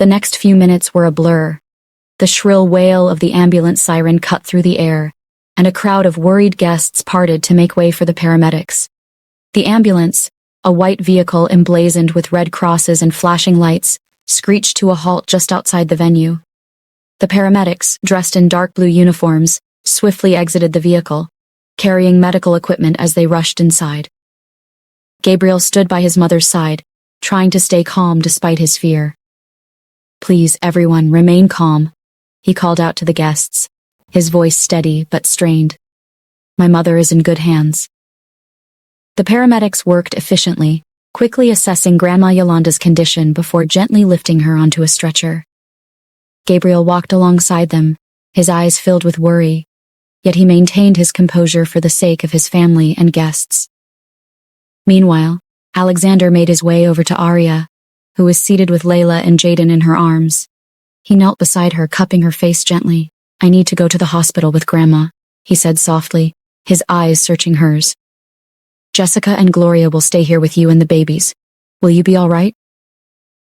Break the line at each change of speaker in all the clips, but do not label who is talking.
The next few minutes were a blur. The shrill wail of the ambulance siren cut through the air, and a crowd of worried guests parted to make way for the paramedics. The ambulance, a white vehicle emblazoned with red crosses and flashing lights, screeched to a halt just outside the venue. The paramedics, dressed in dark blue uniforms, swiftly exited the vehicle, carrying medical equipment as they rushed inside. Gabriel stood by his mother's side, trying to stay calm despite his fear. "Please, everyone, remain calm," he called out to the guests, his voice steady but strained. "My mother is in good hands." The paramedics worked efficiently, quickly assessing Grandma Yolanda's condition before gently lifting her onto a stretcher. Gabriel walked alongside them, his eyes filled with worry, yet he maintained his composure for the sake of his family and guests. Meanwhile, Alexander made his way over to Arya, who was seated with Layla and Jaden in her arms. He knelt beside her, cupping her face gently. "I need to go to the hospital with Grandma," he said softly, his eyes searching hers. "Jessica and Gloria will stay here with you and the babies. Will you be all right?"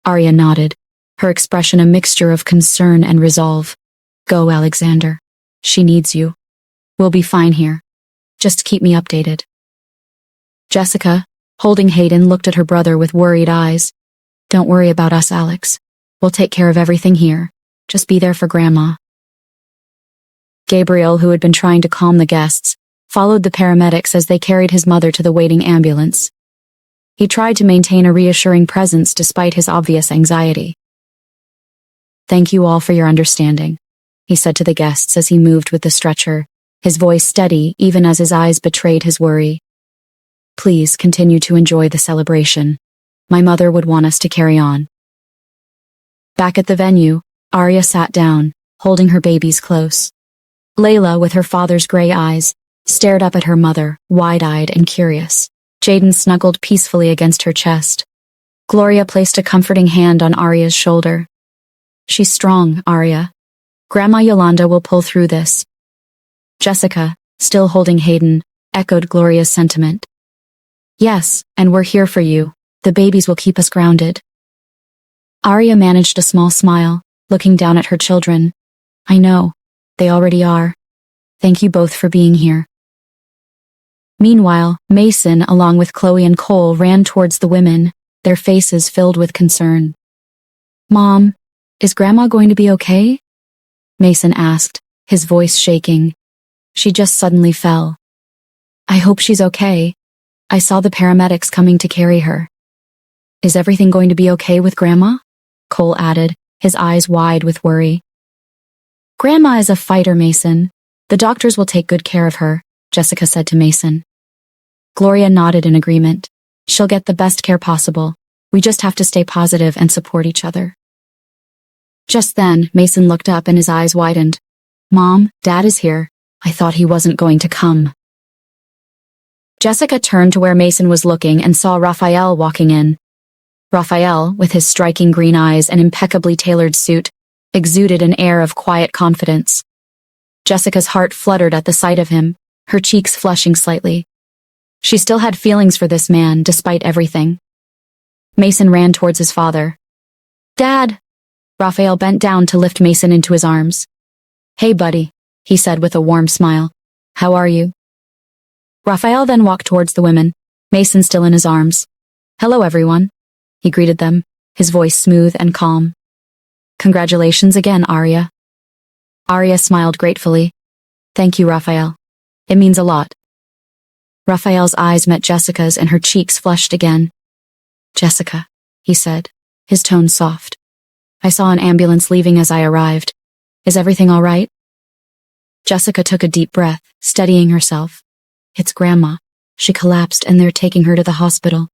Arya nodded, her expression a mixture of concern and resolve. "Go, Alexander. She needs you. We'll be fine here. Just keep me updated." Jessica, holding Hayden, looked at her brother with worried eyes. "Don't worry about us, Alex. We'll take care of everything here. Just be there for Grandma." Gabriel, who had been trying to calm the guests, followed the paramedics as they carried his mother to the waiting ambulance. He tried to maintain a reassuring presence despite his obvious anxiety. "Thank you all for your understanding," he said to the guests as he moved with the stretcher, his voice steady even as his eyes betrayed his worry. "Please continue to enjoy the celebration. My mother would want us to carry on." Back at the venue, Arya sat down, holding her babies close. Layla, with her father's gray eyes, stared up at her mother, wide-eyed and curious. Jaden snuggled peacefully against her chest. Gloria placed a comforting hand on Arya's shoulder. "She's strong, Arya. Grandma Yolanda will pull through this." Jessica, still holding Hayden, echoed Gloria's sentiment. "Yes, and we're here for you. The babies will keep us grounded." Arya managed a small smile, looking down at her children. "I know. They already are. Thank you both for being here." Meanwhile, Mason, along with Chloe and Cole, ran towards the women, their faces filled with concern. "Mom, is Grandma going to be okay?" Mason asked, his voice shaking. "She just suddenly fell. I hope she's okay. I saw the paramedics coming to carry her." "Is everything going to be okay with Grandma?" Cole added, his eyes wide with worry. "Grandma is a fighter, Mason. The doctors will take good care of her," Jessica said to Mason. Gloria nodded in agreement. "She'll get the best care possible. We just have to stay positive and support each other." Just then, Mason looked up and his eyes widened. "Mom, Dad is here. I thought he wasn't going to come." Jessica turned to where Mason was looking and saw Raphael walking in. Raphael, with his striking green eyes and impeccably tailored suit, exuded an air of quiet confidence. Jessica's heart fluttered at the sight of him, her cheeks flushing slightly. She still had feelings for this man, despite everything. Mason ran towards his father. "Dad!" Raphael bent down to lift Mason into his arms. "Hey, buddy," he said with a warm smile. "How are you?" Raphael then walked towards the women, Mason still in his arms. "Hello, everyone," he greeted them, his voice smooth and calm. "Congratulations again, Arya." Arya smiled gratefully. "Thank you, Raphael. It means a lot." Raphael's eyes met Jessica's and her cheeks flushed again. "Jessica," he said, his tone soft. "I saw an ambulance leaving as I arrived. Is everything all right?" Jessica took a deep breath, steadying herself. "It's Grandma. She collapsed and they're taking her to the hospital."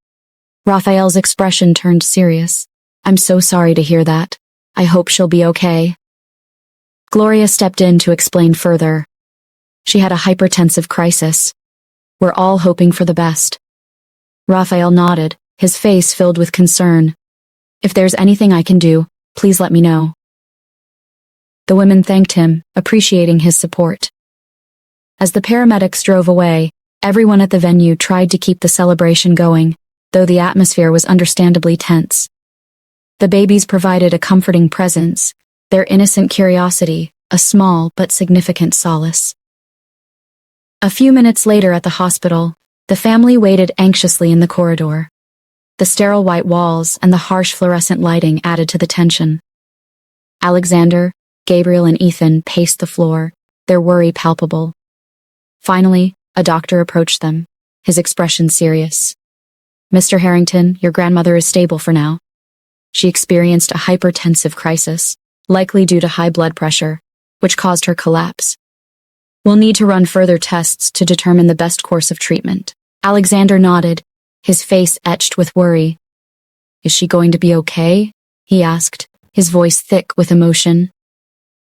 Raphael's expression turned serious. "I'm so sorry to hear that. I hope she'll be okay." Gloria stepped in to explain further. "She had a hypertensive crisis. We're all hoping for the best." Raphael nodded, his face filled with concern. "If there's anything I can do, please let me know." The women thanked him, appreciating his support. As the paramedics drove away, everyone at the venue tried to keep the celebration going, though the atmosphere was understandably tense. The babies provided a comforting presence, their innocent curiosity, a small but significant solace. A few minutes later at the hospital, the family waited anxiously in the corridor. The sterile white walls and the harsh fluorescent lighting added to the tension. Alexander, Gabriel, and Ethan paced the floor, their worry palpable. Finally, a doctor approached them, his expression serious. "Mr. Harrington, your grandmother is stable for now. She experienced a hypertensive crisis, likely due to high blood pressure, which caused her collapse. We'll need to run further tests to determine the best course of treatment." Alexander nodded, his face etched with worry. "Is she going to be okay?" he asked, his voice thick with emotion.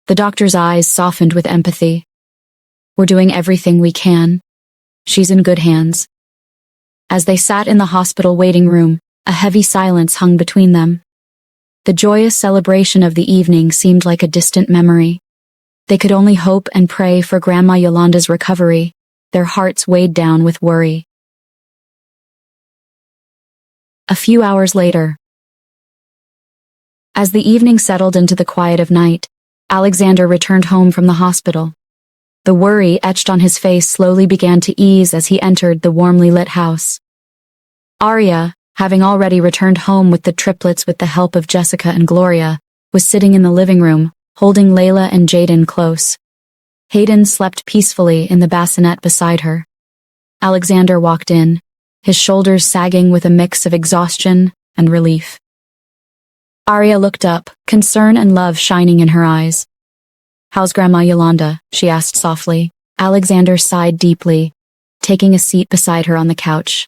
The doctor's eyes softened with empathy. "We're doing everything we can. She's in good hands." As they sat in the hospital waiting room, a heavy silence hung between them. The joyous celebration of the evening seemed like a distant memory. They could only hope and pray for Grandma Yolanda's recovery, their hearts weighed down with worry. A few hours later. As the evening settled into the quiet of night, Alexander returned home from the hospital. The worry etched on his face slowly began to ease as he entered the warmly lit house. Arya, having already returned home with the triplets with the help of Jessica and Gloria, was sitting in the living room, holding Layla and Jaden close. Hayden slept peacefully in the bassinet beside her. Alexander walked in, his shoulders sagging with a mix of exhaustion and relief. Arya looked up, concern and love shining in her eyes. "How's Grandma Yolanda?" she asked softly. Alexander sighed deeply, taking a seat beside her on the couch.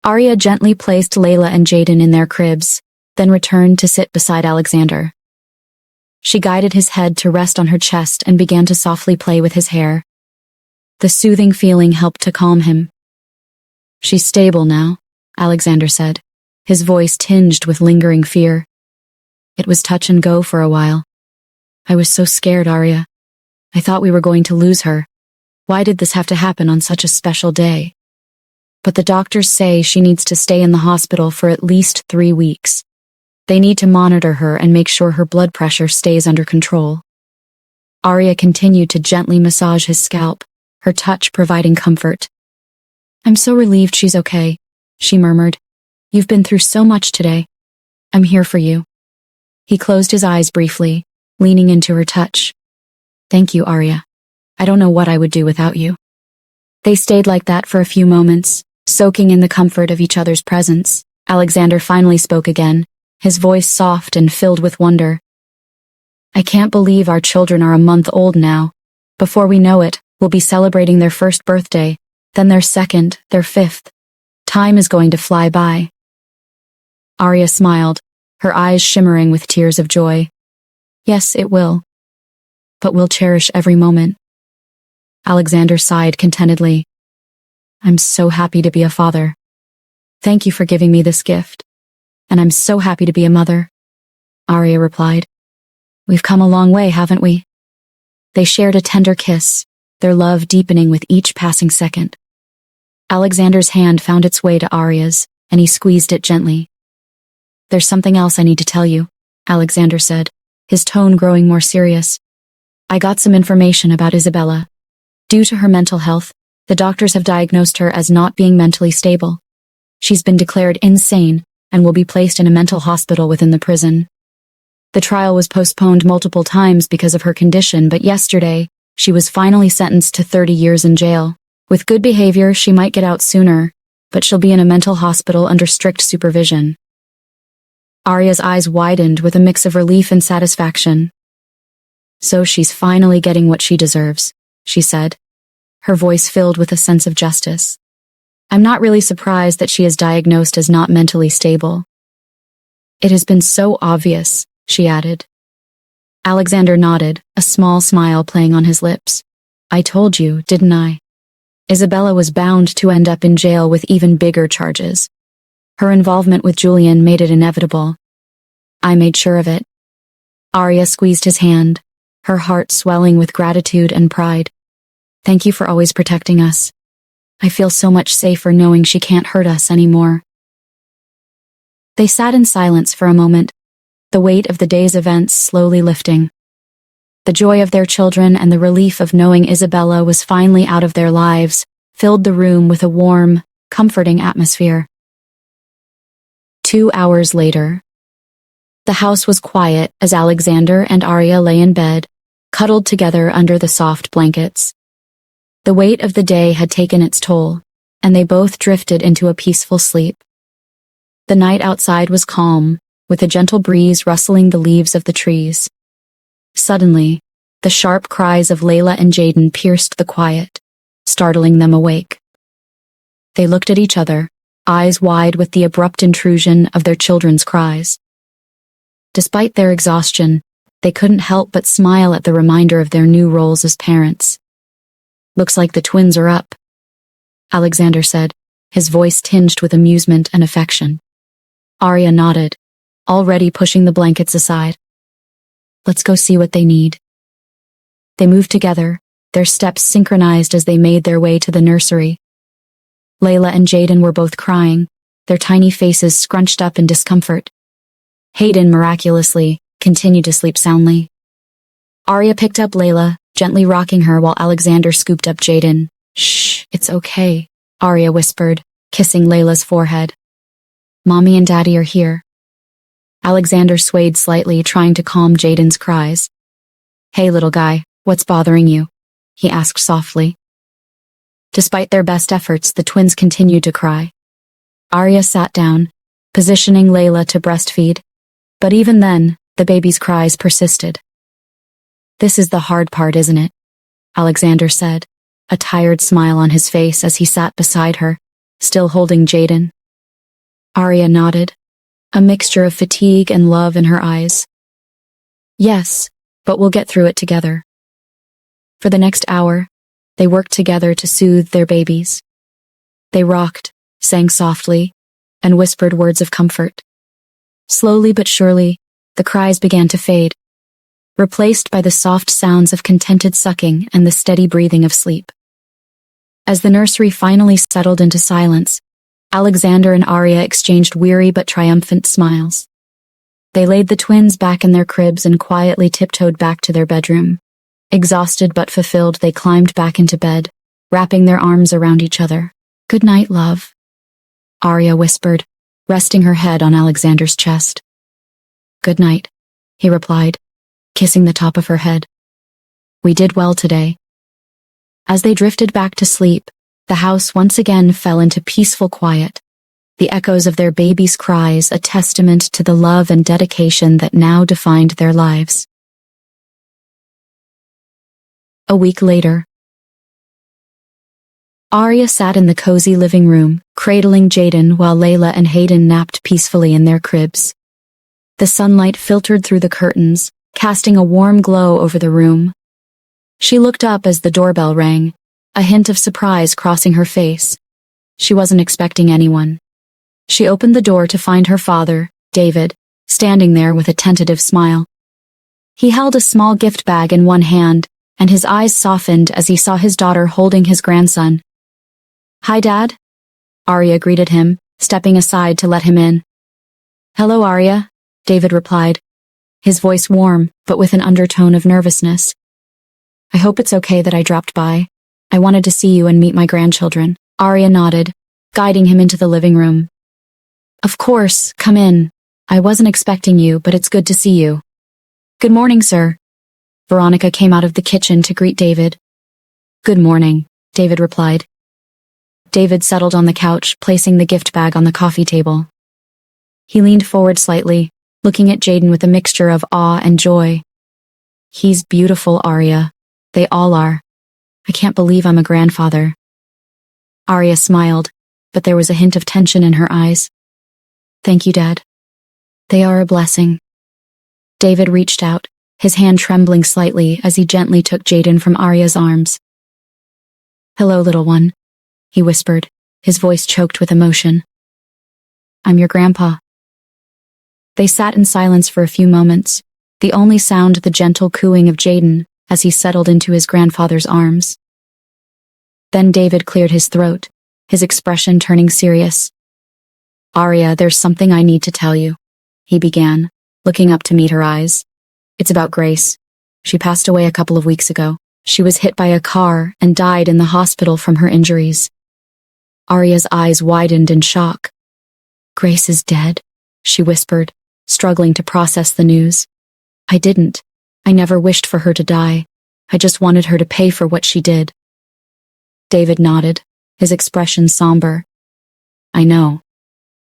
Arya gently placed Layla and Jaden in their cribs, then returned to sit beside Alexander. She guided his head to rest on her chest and began to softly play with his hair. The soothing feeling helped to calm him. "She's stable now," Alexander said, his voice tinged with lingering fear. "It was touch and go for a while. I was so scared, Arya. I thought we were going to lose her. Why did this have to happen on such a special day? But the doctors say she needs to stay in the hospital for at least 3 weeks. They need to monitor her and make sure her blood pressure stays under control." Arya continued to gently massage his scalp, her touch providing comfort. "I'm so relieved she's okay," she murmured. "You've been through so much today. I'm here for you." He closed his eyes briefly, leaning into her touch. "Thank you, Arya. I don't know what I would do without you." They stayed like that for a few moments, soaking in the comfort of each other's presence. Alexander finally spoke again, his voice soft and filled with wonder. "I can't believe our children are a month old now. Before we know it, we'll be celebrating their first birthday, then their second, their fifth. Time is going to fly by." Arya smiled, her eyes shimmering with tears of joy. "Yes, it will. But we'll cherish every moment." Alexander sighed contentedly. "I'm so happy to be a father. Thank you for giving me this gift. And I'm so happy to be a mother," Arya replied. "We've come a long way, haven't we?" They shared a tender kiss, their love deepening with each passing second. Alexander's hand found its way to Arya's, and he squeezed it gently. "There's something else I need to tell you," Alexander said, his tone growing more serious. "I got some information about Isabella. Due to her mental health, the doctors have diagnosed her as not being mentally stable. She's been declared insane and will be placed in a mental hospital within the prison. The trial was postponed multiple times because of her condition, but yesterday, she was finally sentenced to 30 years in jail. With good behavior, she might get out sooner, but she'll be in a mental hospital under strict supervision." Arya's eyes widened with a mix of relief and satisfaction. "So she's finally getting what she deserves," she said, her voice filled with a sense of justice. "I'm not really surprised that she is diagnosed as not mentally stable. It has been so obvious," she added. Alexander nodded, a small smile playing on his lips. "I told you, didn't I? Isabella was bound to end up in jail with even bigger charges. Her involvement with Julian made it inevitable. I made sure of it." Arya squeezed his hand, her heart swelling with gratitude and pride. "Thank you for always protecting us. I feel so much safer knowing she can't hurt us anymore." They sat in silence for a moment, the weight of the day's events slowly lifting. The joy of their children and the relief of knowing Isabella was finally out of their lives filled the room with a warm, comforting atmosphere. 2 hours later, the house was quiet as Alexander and Arya lay in bed, cuddled together under the soft blankets. The weight of the day had taken its toll, and they both drifted into a peaceful sleep. The night outside was calm, with a gentle breeze rustling the leaves of the trees. Suddenly, the sharp cries of Layla and Jaden pierced the quiet, startling them awake. They looked at each other, eyes wide with the abrupt intrusion of their children's cries. Despite their exhaustion, they couldn't help but smile at the reminder of their new roles as parents. "Looks like the twins are up," Alexander said, his voice tinged with amusement and affection. Arya nodded, already pushing the blankets aside. "Let's go see what they need." They moved together, their steps synchronized as they made their way to the nursery. Layla and Jaden were both crying, their tiny faces scrunched up in discomfort. Hayden, miraculously, continued to sleep soundly. Arya picked up Layla, gently rocking her while Alexander scooped up Jaden. "Shh, it's okay," Arya whispered, kissing Layla's forehead. "Mommy and Daddy are here." Alexander swayed slightly, trying to calm Jaden's cries. "Hey, little guy, what's bothering you?" he asked softly. Despite their best efforts, the twins continued to cry. Arya sat down, positioning Layla to breastfeed, but even then, the baby's cries persisted. "This is the hard part, isn't it?" Alexander said, a tired smile on his face as he sat beside her, still holding Jaden. Arya nodded, a mixture of fatigue and love in her eyes. "Yes, but we'll get through it together." For the next hour, they worked together to soothe their babies. They rocked, sang softly, and whispered words of comfort. Slowly but surely, the cries began to fade, replaced by the soft sounds of contented sucking and the steady breathing of sleep. As the nursery finally settled into silence, Alexander and Arya exchanged weary but triumphant smiles. They laid the twins back in their cribs and quietly tiptoed back to their bedroom. Exhausted but fulfilled, they climbed back into bed, wrapping their arms around each other. "Good night, love," Arya whispered, resting her head on Alexander's chest. "Good night," he replied, kissing the top of her head. "We did well today." As they drifted back to sleep, the house once again fell into peaceful quiet, the echoes of their baby's cries a testament to the love and dedication that now defined their lives. A week later, Arya sat in the cozy living room, cradling Jaden while Layla and Hayden napped peacefully in their cribs. The sunlight filtered through the curtains, casting a warm glow over the room. She looked up as the doorbell rang, a hint of surprise crossing her face. She wasn't expecting anyone. She opened the door to find her father, David, standing there with a tentative smile. He held a small gift bag in one hand, and his eyes softened as he saw his daughter holding his grandson. "Hi, Dad," Arya greeted him, stepping aside to let him in. "Hello, Arya," David replied, his voice warm but with an undertone of nervousness. "I hope it's okay that I dropped by. I wanted to see you and meet my grandchildren." Arya nodded, guiding him into the living room. "Of course, come in. I wasn't expecting you, but it's good to see you." "Good morning, sir." Veronica came out of the kitchen to greet David. "Good morning," David replied. David settled on the couch, placing the gift bag on the coffee table. He leaned forward slightly, looking at Jaden with a mixture of awe and joy. "He's beautiful, Arya. They all are. I can't believe I'm a grandfather." Arya smiled, but there was a hint of tension in her eyes. "Thank you, Dad. They are a blessing." David reached out, his hand trembling slightly as he gently took Jaden from Arya's arms. "Hello, little one," he whispered, his voice choked with emotion. "I'm your grandpa." They sat in silence for a few moments, the only sound the gentle cooing of Jaden as he settled into his grandfather's arms. Then David cleared his throat, his expression turning serious. Arya, there's something I need to tell you, he began, looking up to meet her eyes. It's about Grace. She passed away a couple of weeks ago. She was hit by a car and died in the hospital from her injuries. Arya's eyes widened in shock. Grace is dead, she whispered, struggling to process the news. I didn't. I never wished for her to die. I just wanted her to pay for what she did. David nodded, his expression somber. I know.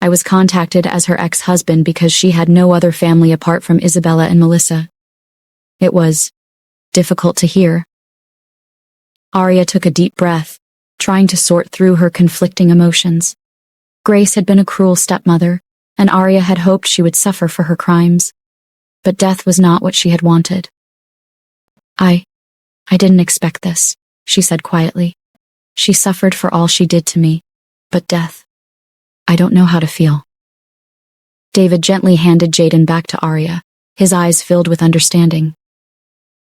I was contacted as her ex-husband because she had no other family apart from Isabella and Melissa. It was difficult to hear. Arya took a deep breath, trying to sort through her conflicting emotions. Grace had been a cruel stepmother, and Arya had hoped she would suffer for her crimes. But death was not what she had wanted. I didn't expect this, she said quietly. She suffered for all she did to me, but death, I don't know how to feel. David gently handed Jaden back to Arya, his eyes filled with understanding.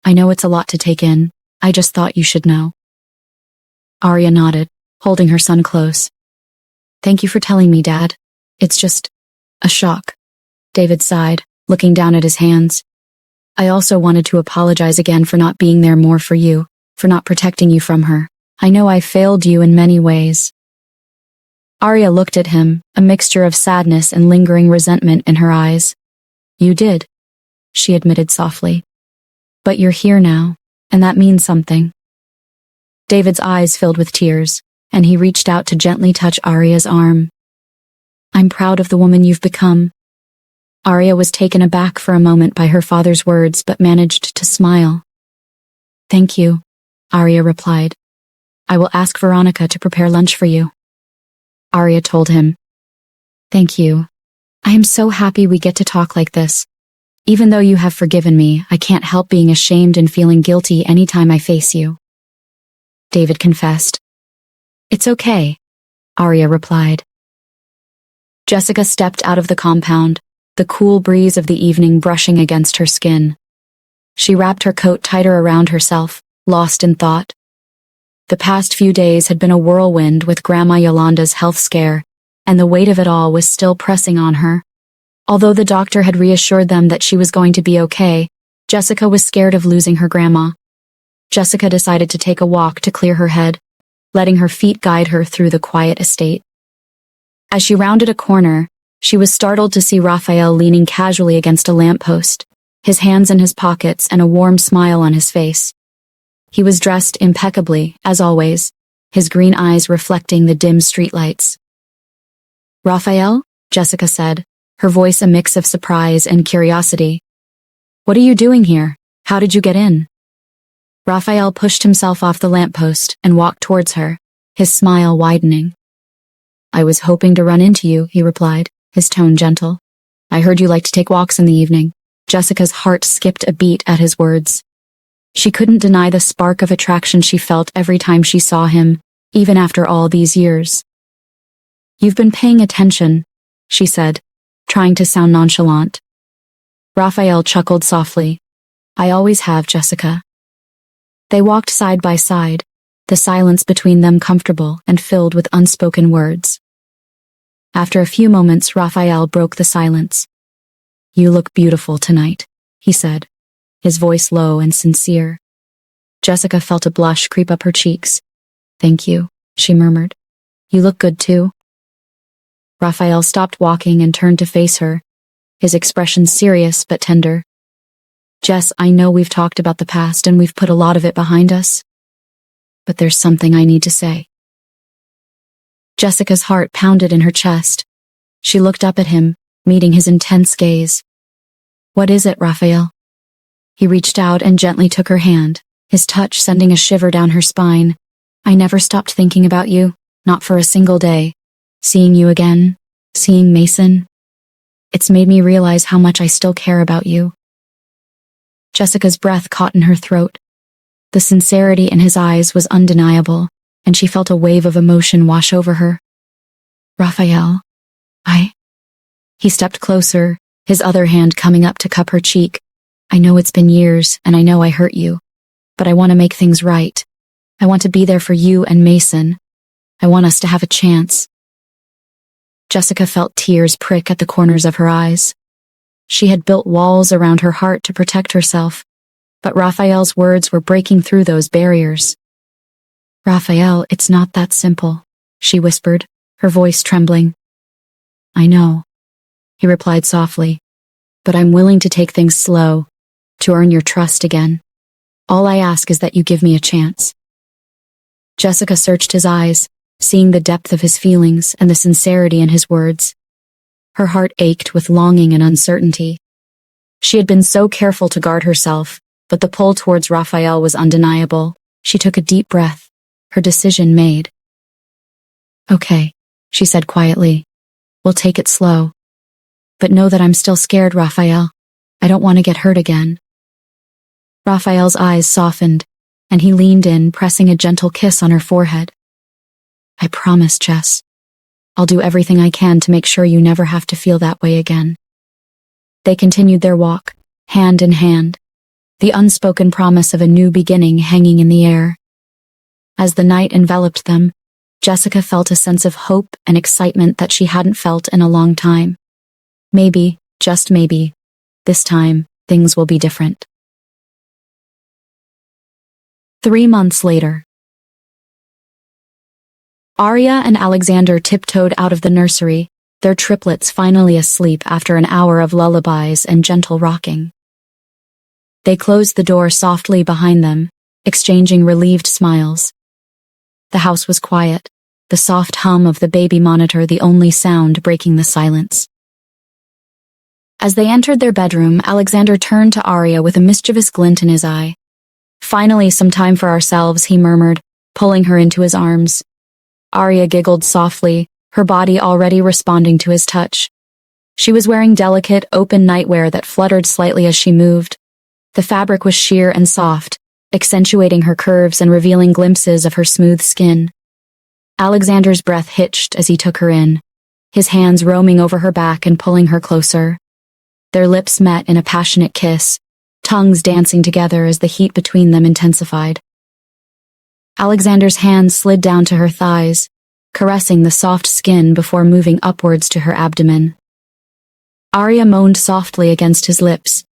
I know it's a lot to take in. I just thought you should know. Arya nodded, holding her son close. Thank you for telling me, Dad. It's just a shock. David sighed, looking down at his hands. I also wanted to apologize again for not being there more for you, for not protecting you from her. I know I failed you in many ways. Arya looked at him, a mixture of sadness and lingering resentment in her eyes. You did, she admitted softly. But you're here now, and that means something. David's eyes filled with tears, and he reached out to gently touch Arya's arm. I'm proud of the woman you've become. Arya was taken aback for a moment by her father's words, but managed to smile. Thank you, Arya replied. I will ask Veronica to prepare lunch for you. Arya told him. Thank you. I am so happy we get to talk like this. Even though you have forgiven me, I can't help being ashamed and feeling guilty anytime I face you. David confessed. It's okay, Arya replied. Jessica stepped out of the compound, the cool breeze of the evening brushing against her skin. She wrapped her coat tighter around herself, lost in thought. The past few days had been a whirlwind with Grandma Yolanda's health scare, and the weight of it all was still pressing on her. Although the doctor had reassured them that she was going to be okay, Jessica was scared of losing her grandma. Jessica decided to take a walk to clear her head, letting her feet guide her through the quiet estate. As she rounded a corner, she was startled to see Raphael leaning casually against a lamppost, his hands in his pockets and a warm smile on his face. He was dressed impeccably, as always, his green eyes reflecting the dim streetlights. Raphael? Jessica said, her voice a mix of surprise and curiosity. What are you doing here? How did you get in? Raphael pushed himself off the lamppost and walked towards her, his smile widening. I was hoping to run into you, he replied, his tone gentle. I heard you like to take walks in the evening. Jessica's heart skipped a beat at his words. She couldn't deny the spark of attraction she felt every time she saw him, even after all these years. You've been paying attention, she said, trying to sound nonchalant. Raphael chuckled softly. I always have, Jessica. They walked side by side, the silence between them comfortable and filled with unspoken words. After a few moments, Raphael broke the silence. You look beautiful tonight, he said, his voice low and sincere. Jessica felt a blush creep up her cheeks. Thank you, she murmured. You look good too. Raphael stopped walking and turned to face her, his expression serious but tender. Jess, I know we've talked about the past and we've put a lot of it behind us. But there's something I need to say. Jessica's heart pounded in her chest. She looked up at him, meeting his intense gaze. What is it, Raphael? He reached out and gently took her hand, his touch sending a shiver down her spine. I never stopped thinking about you, not for a single day. Seeing you again, seeing Mason. It's made me realize how much I still care about you. Jessica's breath caught in her throat. The sincerity in his eyes was undeniable, and she felt a wave of emotion wash over her. Raphael, He stepped closer, his other hand coming up to cup her cheek. I know it's been years, and I know I hurt you, but I want to make things right. I want to be there for you and Mason. I want us to have a chance. Jessica felt tears prick at the corners of her eyes. She had built walls around her heart to protect herself, but Raphael's words were breaking through those barriers. "Raphael, it's not that simple," she whispered, her voice trembling. "I know," he replied softly, "but I'm willing to take things slow, to earn your trust again. All I ask is that you give me a chance." Jessica searched his eyes, seeing the depth of his feelings and the sincerity in his words. Her heart ached with longing and uncertainty. She had been so careful to guard herself, but the pull towards Raphael was undeniable. She took a deep breath, her decision made. "Okay," she said quietly. "We'll take it slow. But know that I'm still scared, Raphael. I don't want to get hurt again." Raphael's eyes softened, and he leaned in, pressing a gentle kiss on her forehead. "I promise, Jess. I'll do everything I can to make sure you never have to feel that way again." They continued their walk, hand in hand, the unspoken promise of a new beginning hanging in the air. As the night enveloped them, Jessica felt a sense of hope and excitement that she hadn't felt in a long time. Maybe, just maybe, this time, things will be different. 3 months later. Arya and Alexander tiptoed out of the nursery, their triplets finally asleep after an hour of lullabies and gentle rocking. They closed the door softly behind them, exchanging relieved smiles. The house was quiet, the soft hum of the baby monitor the only sound breaking the silence. As they entered their bedroom, Alexander turned to Arya with a mischievous glint in his eye. "Finally, some time for ourselves," he murmured, pulling her into his arms. Arya giggled softly, her body already responding to his touch. She was wearing delicate, open nightwear that fluttered slightly as she moved. The fabric was sheer and soft, accentuating her curves and revealing glimpses of her smooth skin. Alexander's breath hitched as he took her in, his hands roaming over her back and pulling her closer. Their lips met in a passionate kiss, tongues dancing together as the heat between them intensified. Alexander's hands slid down to her thighs, caressing the soft skin before moving upwards to her abdomen. Arya moaned softly against his lips,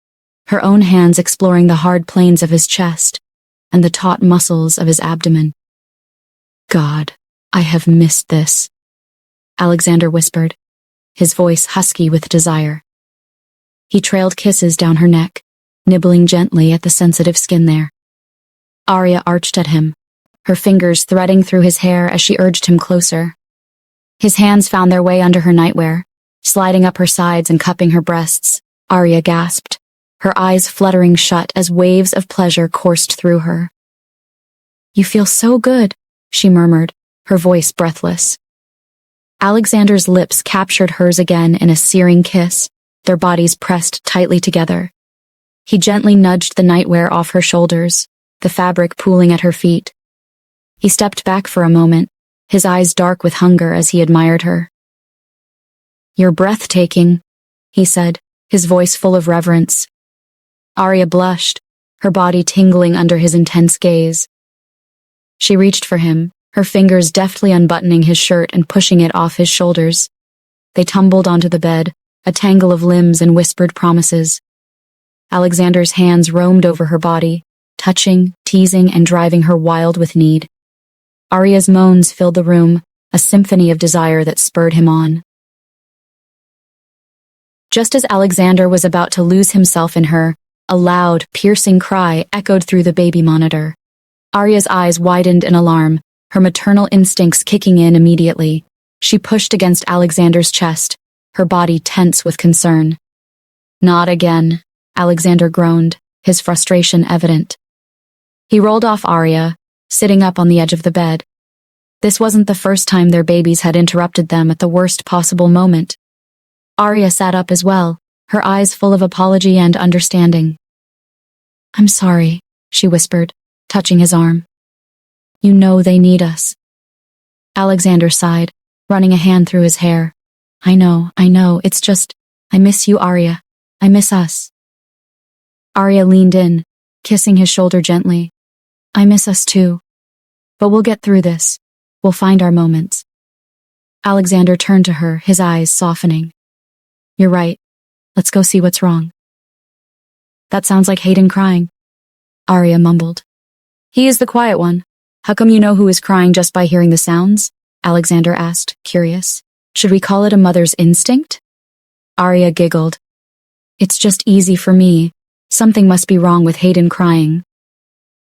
her own hands exploring the hard planes of his chest and the taut muscles of his abdomen. "God, I have missed this," Alexander whispered, his voice husky with desire. He trailed kisses down her neck, nibbling gently at the sensitive skin there. Arya arched at him, her fingers threading through his hair as she urged him closer. His hands found their way under her nightwear, sliding up her sides and cupping her breasts. Arya gasped, her eyes fluttering shut as waves of pleasure coursed through her. "You feel so good," she murmured, her voice breathless. Alexander's lips captured hers again in a searing kiss, their bodies pressed tightly together. He gently nudged the nightwear off her shoulders, the fabric pooling at her feet. He stepped back for a moment, his eyes dark with hunger as he admired her. "You're breathtaking," he said, his voice full of reverence. Arya blushed, her body tingling under his intense gaze. She reached for him, her fingers deftly unbuttoning his shirt and pushing it off his shoulders. They tumbled onto the bed, a tangle of limbs and whispered promises. Alexander's hands roamed over her body, touching, teasing, and driving her wild with need. Arya's moans filled the room, a symphony of desire that spurred him on. Just as Alexander was about to lose himself in her, a loud, piercing cry echoed through the baby monitor. Arya's eyes widened in alarm, her maternal instincts kicking in immediately. She pushed against Alexander's chest, her body tense with concern. "Not again," Alexander groaned, his frustration evident. He rolled off Arya, sitting up on the edge of the bed. This wasn't the first time their babies had interrupted them at the worst possible moment. Arya sat up as well, her eyes full of apology and understanding. "I'm sorry," she whispered, touching his arm. "You know they need us." Alexander sighed, running a hand through his hair. I know, it's just, I miss you, Arya. I miss us." Arya leaned in, kissing his shoulder gently. "I miss us too. But we'll get through this. We'll find our moments." Alexander turned to her, his eyes softening. You're right. Let's go see what's wrong. That sounds like Hayden crying, Arya mumbled. He is the quiet one. How come you know who is crying just by hearing the sounds? Alexander asked, curious. Should we call it a mother's instinct? Arya giggled. It's just easy for me. Something must be wrong with Hayden crying.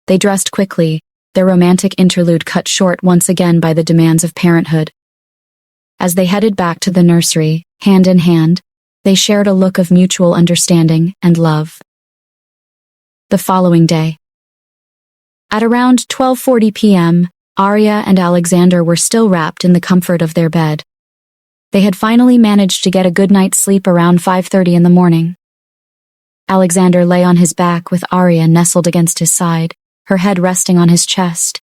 They dressed quickly, their romantic interlude cut short once again by the demands of parenthood. As they headed back to the nursery, hand in hand, they shared a look of mutual understanding and love. The following day. At around 12:40 p.m., Arya and Alexander were still wrapped in the comfort of their bed. They had finally managed to get a good night's sleep around 5:30 in the morning. Alexander lay on his back with Arya nestled against his side, her head resting on his chest,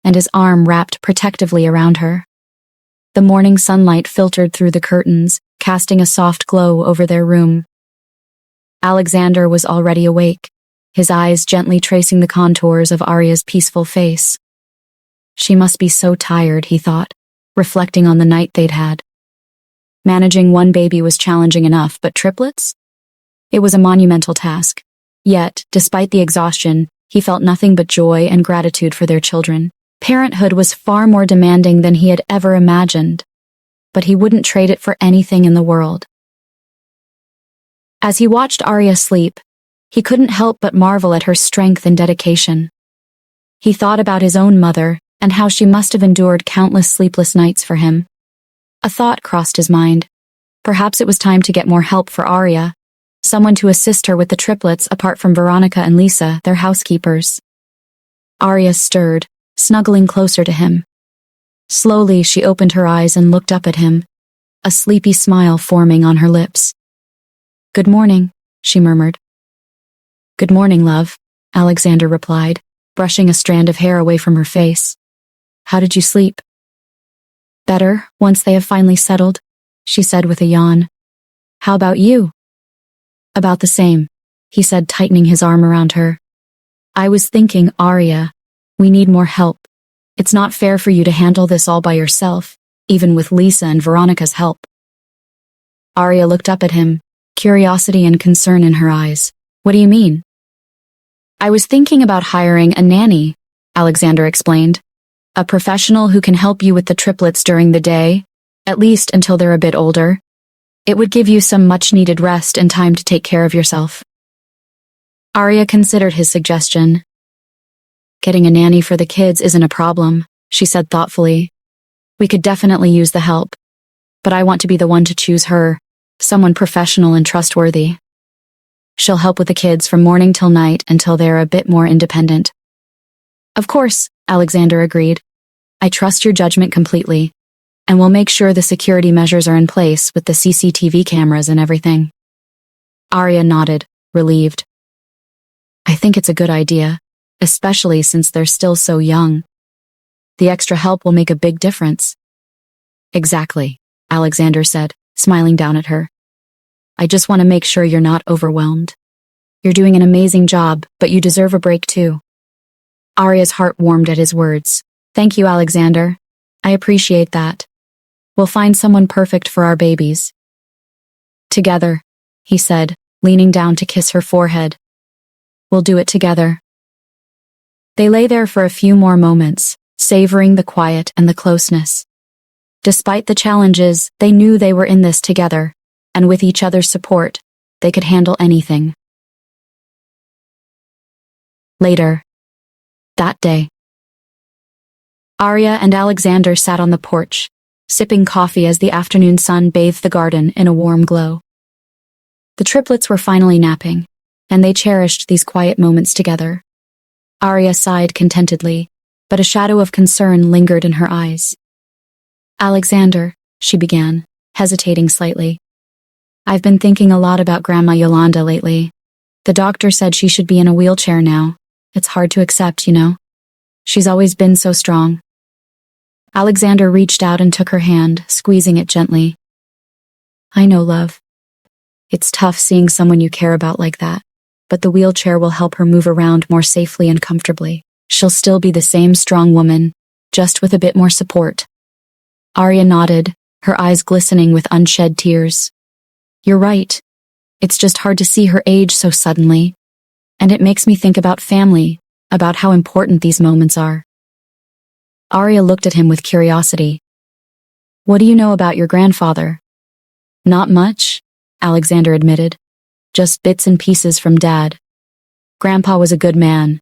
and his arm wrapped protectively around her. The morning sunlight filtered through the curtains, casting a soft glow over their room. Alexander was already awake, his eyes gently tracing the contours of Arya's peaceful face. She must be so tired, he thought, reflecting on the night they'd had. Managing one baby was challenging enough, but triplets? It was a monumental task. Yet, despite the exhaustion, he felt nothing but joy and gratitude for their children. Parenthood was far more demanding than he had ever imagined, but he wouldn't trade it for anything in the world. As he watched Arya sleep, he couldn't help but marvel at her strength and dedication. He thought about his own mother and how she must have endured countless sleepless nights for him. A thought crossed his mind. Perhaps it was time to get more help for Arya, someone to assist her with the triplets apart from Veronica and Lisa, their housekeepers. Arya stirred, snuggling closer to him. Slowly, she opened her eyes and looked up at him, a sleepy smile forming on her lips. Good morning, she murmured. Good morning, love, Alexander replied, brushing a strand of hair away from her face. How did you sleep? Better, once they have finally settled, she said with a yawn. How about you? About the same, he said, tightening his arm around her. I was thinking, Arya, we need more help. It's not fair for you to handle this all by yourself, even with Lisa and Veronica's help. Arya looked up at him, curiosity and concern in her eyes. What do you mean? I was thinking about hiring a nanny, Alexander explained. A professional who can help you with the triplets during the day, at least until they're a bit older. It would give you some much-needed rest and time to take care of yourself. Arya considered his suggestion. Getting a nanny for the kids isn't a problem, she said thoughtfully. We could definitely use the help, but I want to be the one to choose her, someone professional and trustworthy. She'll help with the kids from morning till night until they're a bit more independent. Of course, Alexander agreed. I trust your judgment completely, and we'll make sure the security measures are in place with the CCTV cameras and everything. Arya nodded, relieved. I think it's a good idea, especially since they're still so young. The extra help will make a big difference. Exactly, Alexander said, smiling down at her. I just want to make sure you're not overwhelmed. You're doing an amazing job, but you deserve a break too. Arya's heart warmed at his words. Thank you, Alexander. I appreciate that. We'll find someone perfect for our babies. Together, he said, leaning down to kiss her forehead. We'll do it together. They lay there for a few more moments, savoring the quiet and the closeness. Despite the challenges, they knew they were in this together, and with each other's support, they could handle anything. Later, that day, Arya and Alexander sat on the porch, sipping coffee as the afternoon sun bathed the garden in a warm glow. The triplets were finally napping, and they cherished these quiet moments together. Arya sighed contentedly, but a shadow of concern lingered in her eyes. Alexander, she began, hesitating slightly. I've been thinking a lot about Grandma Yolanda lately. The doctor said she should be in a wheelchair now. It's hard to accept, you know. She's always been so strong. Alexander reached out and took her hand, squeezing it gently. I know, love. It's tough seeing someone you care about like that, but the wheelchair will help her move around more safely and comfortably. She'll still be the same strong woman, just with a bit more support. Arya nodded, her eyes glistening with unshed tears. You're right. It's just hard to see her age so suddenly, and it makes me think about family, about how important these moments are. Arya looked at him with curiosity. What do you know about your grandfather? Not much, Alexander admitted. Just bits and pieces from Dad. Grandpa was a good man.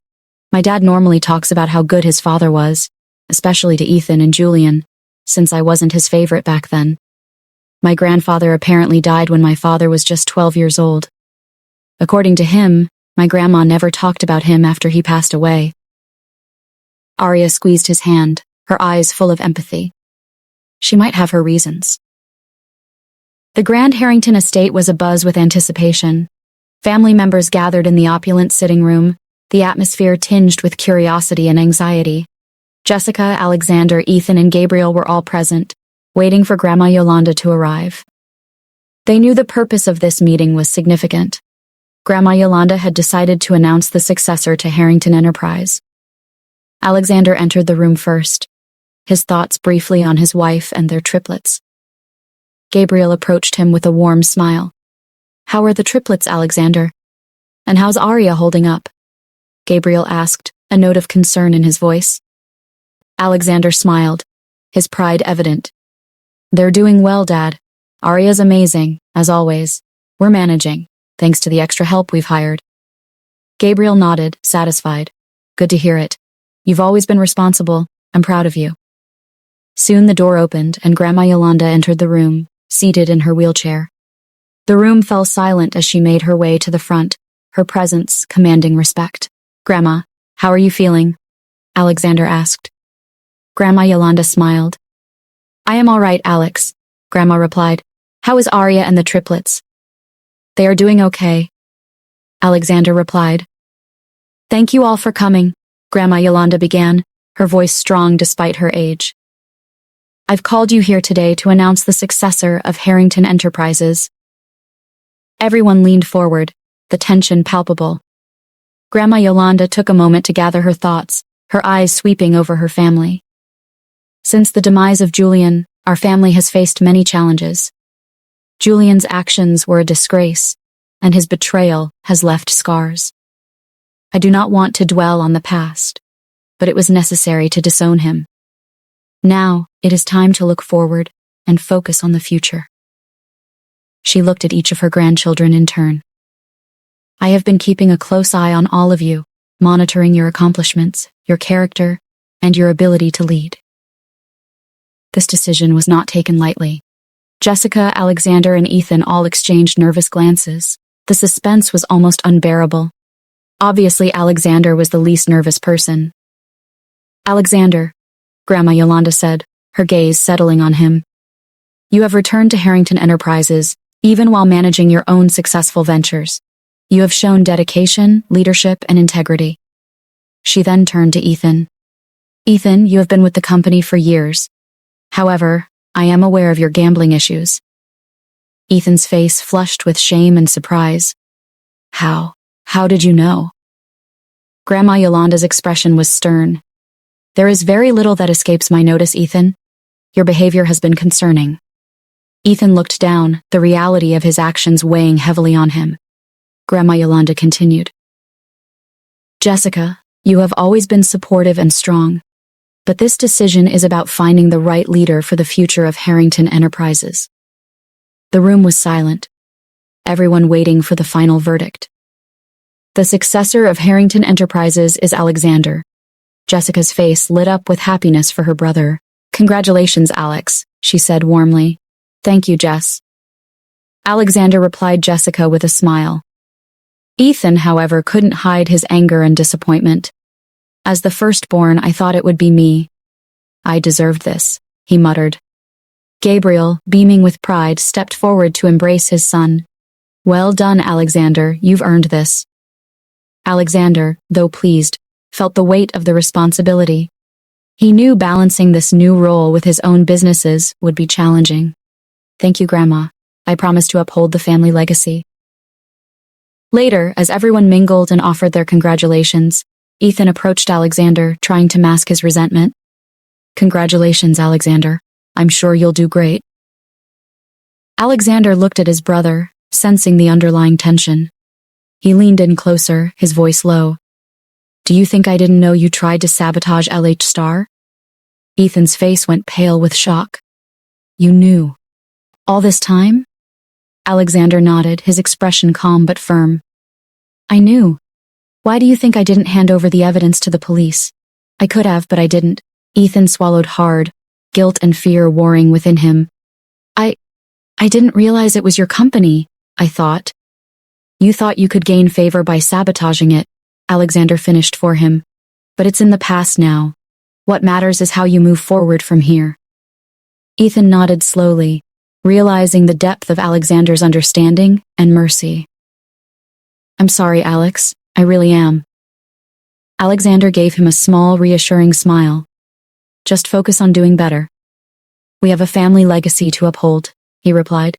My dad normally talks about how good his father was, especially to Ethan and Julian, since I wasn't his favorite back then. My grandfather apparently died when my father was just 12 years old. According to him, my grandma never talked about him after he passed away. Arya squeezed his hand, her eyes full of empathy. She might have her reasons. The Grand Harrington estate was abuzz with anticipation. Family members gathered in the opulent sitting room, the atmosphere tinged with curiosity and anxiety. Jessica, Alexander, Ethan, and Gabriel were all present, waiting for Grandma Yolanda to arrive. They knew the purpose of this meeting was significant. Grandma Yolanda had decided to announce the successor to Harrington Enterprise. Alexander entered the room first, his thoughts briefly on his wife and their triplets. Gabriel approached him with a warm smile. How are the triplets, Alexander? And how's Arya holding up? Gabriel asked, a note of concern in his voice. Alexander smiled, his pride evident. They're doing well, Dad. Arya's amazing, as always. We're managing, thanks to the extra help we've hired. Gabriel nodded, satisfied. Good to hear it. You've always been responsible. I'm proud of you. Soon the door opened and Grandma Yolanda entered the room, seated in her wheelchair. The room fell silent as she made her way to the front, her presence commanding respect. Grandma, how are you feeling? Alexander asked. Grandma Yolanda smiled. I am all right, Alex, Grandma replied. How is Arya and the triplets? They are doing okay, Alexander replied. Thank you all for coming, Grandma Yolanda began, her voice strong despite her age. I've called you here today to announce the successor of Harrington Enterprises. Everyone leaned forward, the tension palpable. Grandma Yolanda took a moment to gather her thoughts, her eyes sweeping over her family. Since the demise of Julian, our family has faced many challenges. Julian's actions were a disgrace, and his betrayal has left scars. I do not want to dwell on the past, but it was necessary to disown him. Now, it is time to look forward and focus on the future. She looked at each of her grandchildren in turn. I have been keeping a close eye on all of you, monitoring your accomplishments, your character, and your ability to lead. This decision was not taken lightly. Jessica, Alexander, and Ethan all exchanged nervous glances. The suspense was almost unbearable. Obviously, Alexander was the least nervous person. Alexander, Grandma Yolanda said, her gaze settling on him. You have returned to Harrington Enterprises, even while managing your own successful ventures. You have shown dedication, leadership, and integrity. She then turned to Ethan. Ethan, you have been with the company for years. However, I am aware of your gambling issues. Ethan's face flushed with shame and surprise. How? How did you know? Grandma Yolanda's expression was stern. There is very little that escapes my notice, Ethan. Your behavior has been concerning. Ethan looked down, the reality of his actions weighing heavily on him. Grandma Yolanda continued. Jessica, you have always been supportive and strong, but this decision is about finding the right leader for the future of Harrington Enterprises. The room was silent, everyone waiting for the final verdict. The successor of Harrington Enterprises is Alexander. Jessica's face lit up with happiness for her brother. Congratulations, Alex, she said warmly. Thank you, Jess. Alexander replied Jessica with a smile. Ethan, however, couldn't hide his anger and disappointment. As the firstborn, I thought it would be me. I deserved this, he muttered. Gabriel, beaming with pride, stepped forward to embrace his son. Well done, Alexander, you've earned this. Alexander, though pleased, felt the weight of the responsibility. He knew balancing this new role with his own businesses would be challenging. Thank you, Grandma. I promise to uphold the family legacy. Later, as everyone mingled and offered their congratulations, Ethan approached Alexander, trying to mask his resentment. Congratulations, Alexander. I'm sure you'll do great. Alexander looked at his brother, sensing the underlying tension. He leaned in closer, his voice low. Do you think I didn't know you tried to sabotage LH Star? Ethan's face went pale with shock. You knew. All this time? Alexander nodded, his expression calm but firm. I knew. Why do you think I didn't hand over the evidence to the police? I could have, but I didn't. Ethan swallowed hard, guilt and fear warring within him. I didn't realize it was your company, I thought. You thought you could gain favor by sabotaging it, Alexander finished for him. But it's in the past now. What matters is how you move forward from here. Ethan nodded slowly, realizing the depth of Alexander's understanding and mercy. I'm sorry, Alex. I really am. Alexander gave him a small, reassuring smile. Just focus on doing better. We have a family legacy to uphold, he replied.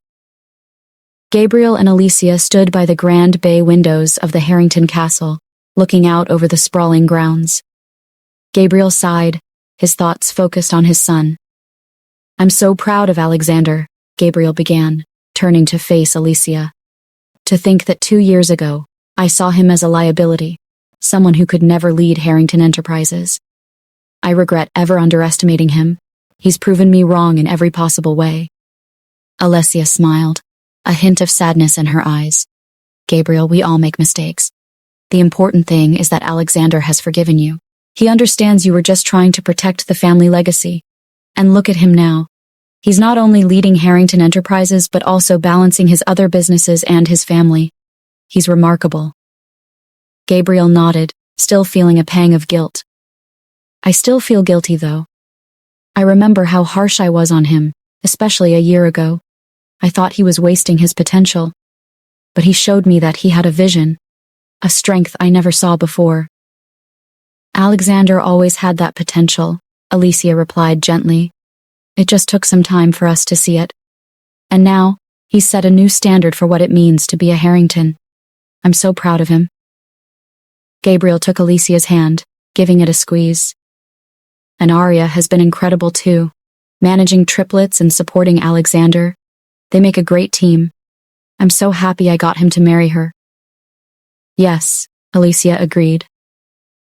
Gabriel and Alicia stood by the grand bay windows of the Harrington Castle, looking out over the sprawling grounds. Gabriel sighed, his thoughts focused on his son. I'm so proud of Alexander, Gabriel began, turning to face Alicia. To think that 2 years ago, I saw him as a liability, someone who could never lead Harrington Enterprises. I regret ever underestimating him. He's proven me wrong in every possible way. Alicia smiled, a hint of sadness in her eyes. Gabriel, we all make mistakes. The important thing is that Alexander has forgiven you. He understands you were just trying to protect the family legacy. And look at him now. He's not only leading Harrington Enterprises but also balancing his other businesses and his family. He's remarkable. Gabriel nodded, still feeling a pang of guilt. I still feel guilty, though. I remember how harsh I was on him, especially a year ago. I thought he was wasting his potential. But he showed me that he had a vision, a strength I never saw before. Alexander always had that potential, Alicia replied gently. It just took some time for us to see it. And now, he's set a new standard for what it means to be a Harrington. I'm so proud of him. Gabriel took Alicia's hand, giving it a squeeze. And Arya has been incredible too, managing triplets and supporting Alexander. They make a great team. I'm so happy I got him to marry her. Yes, Alicia agreed.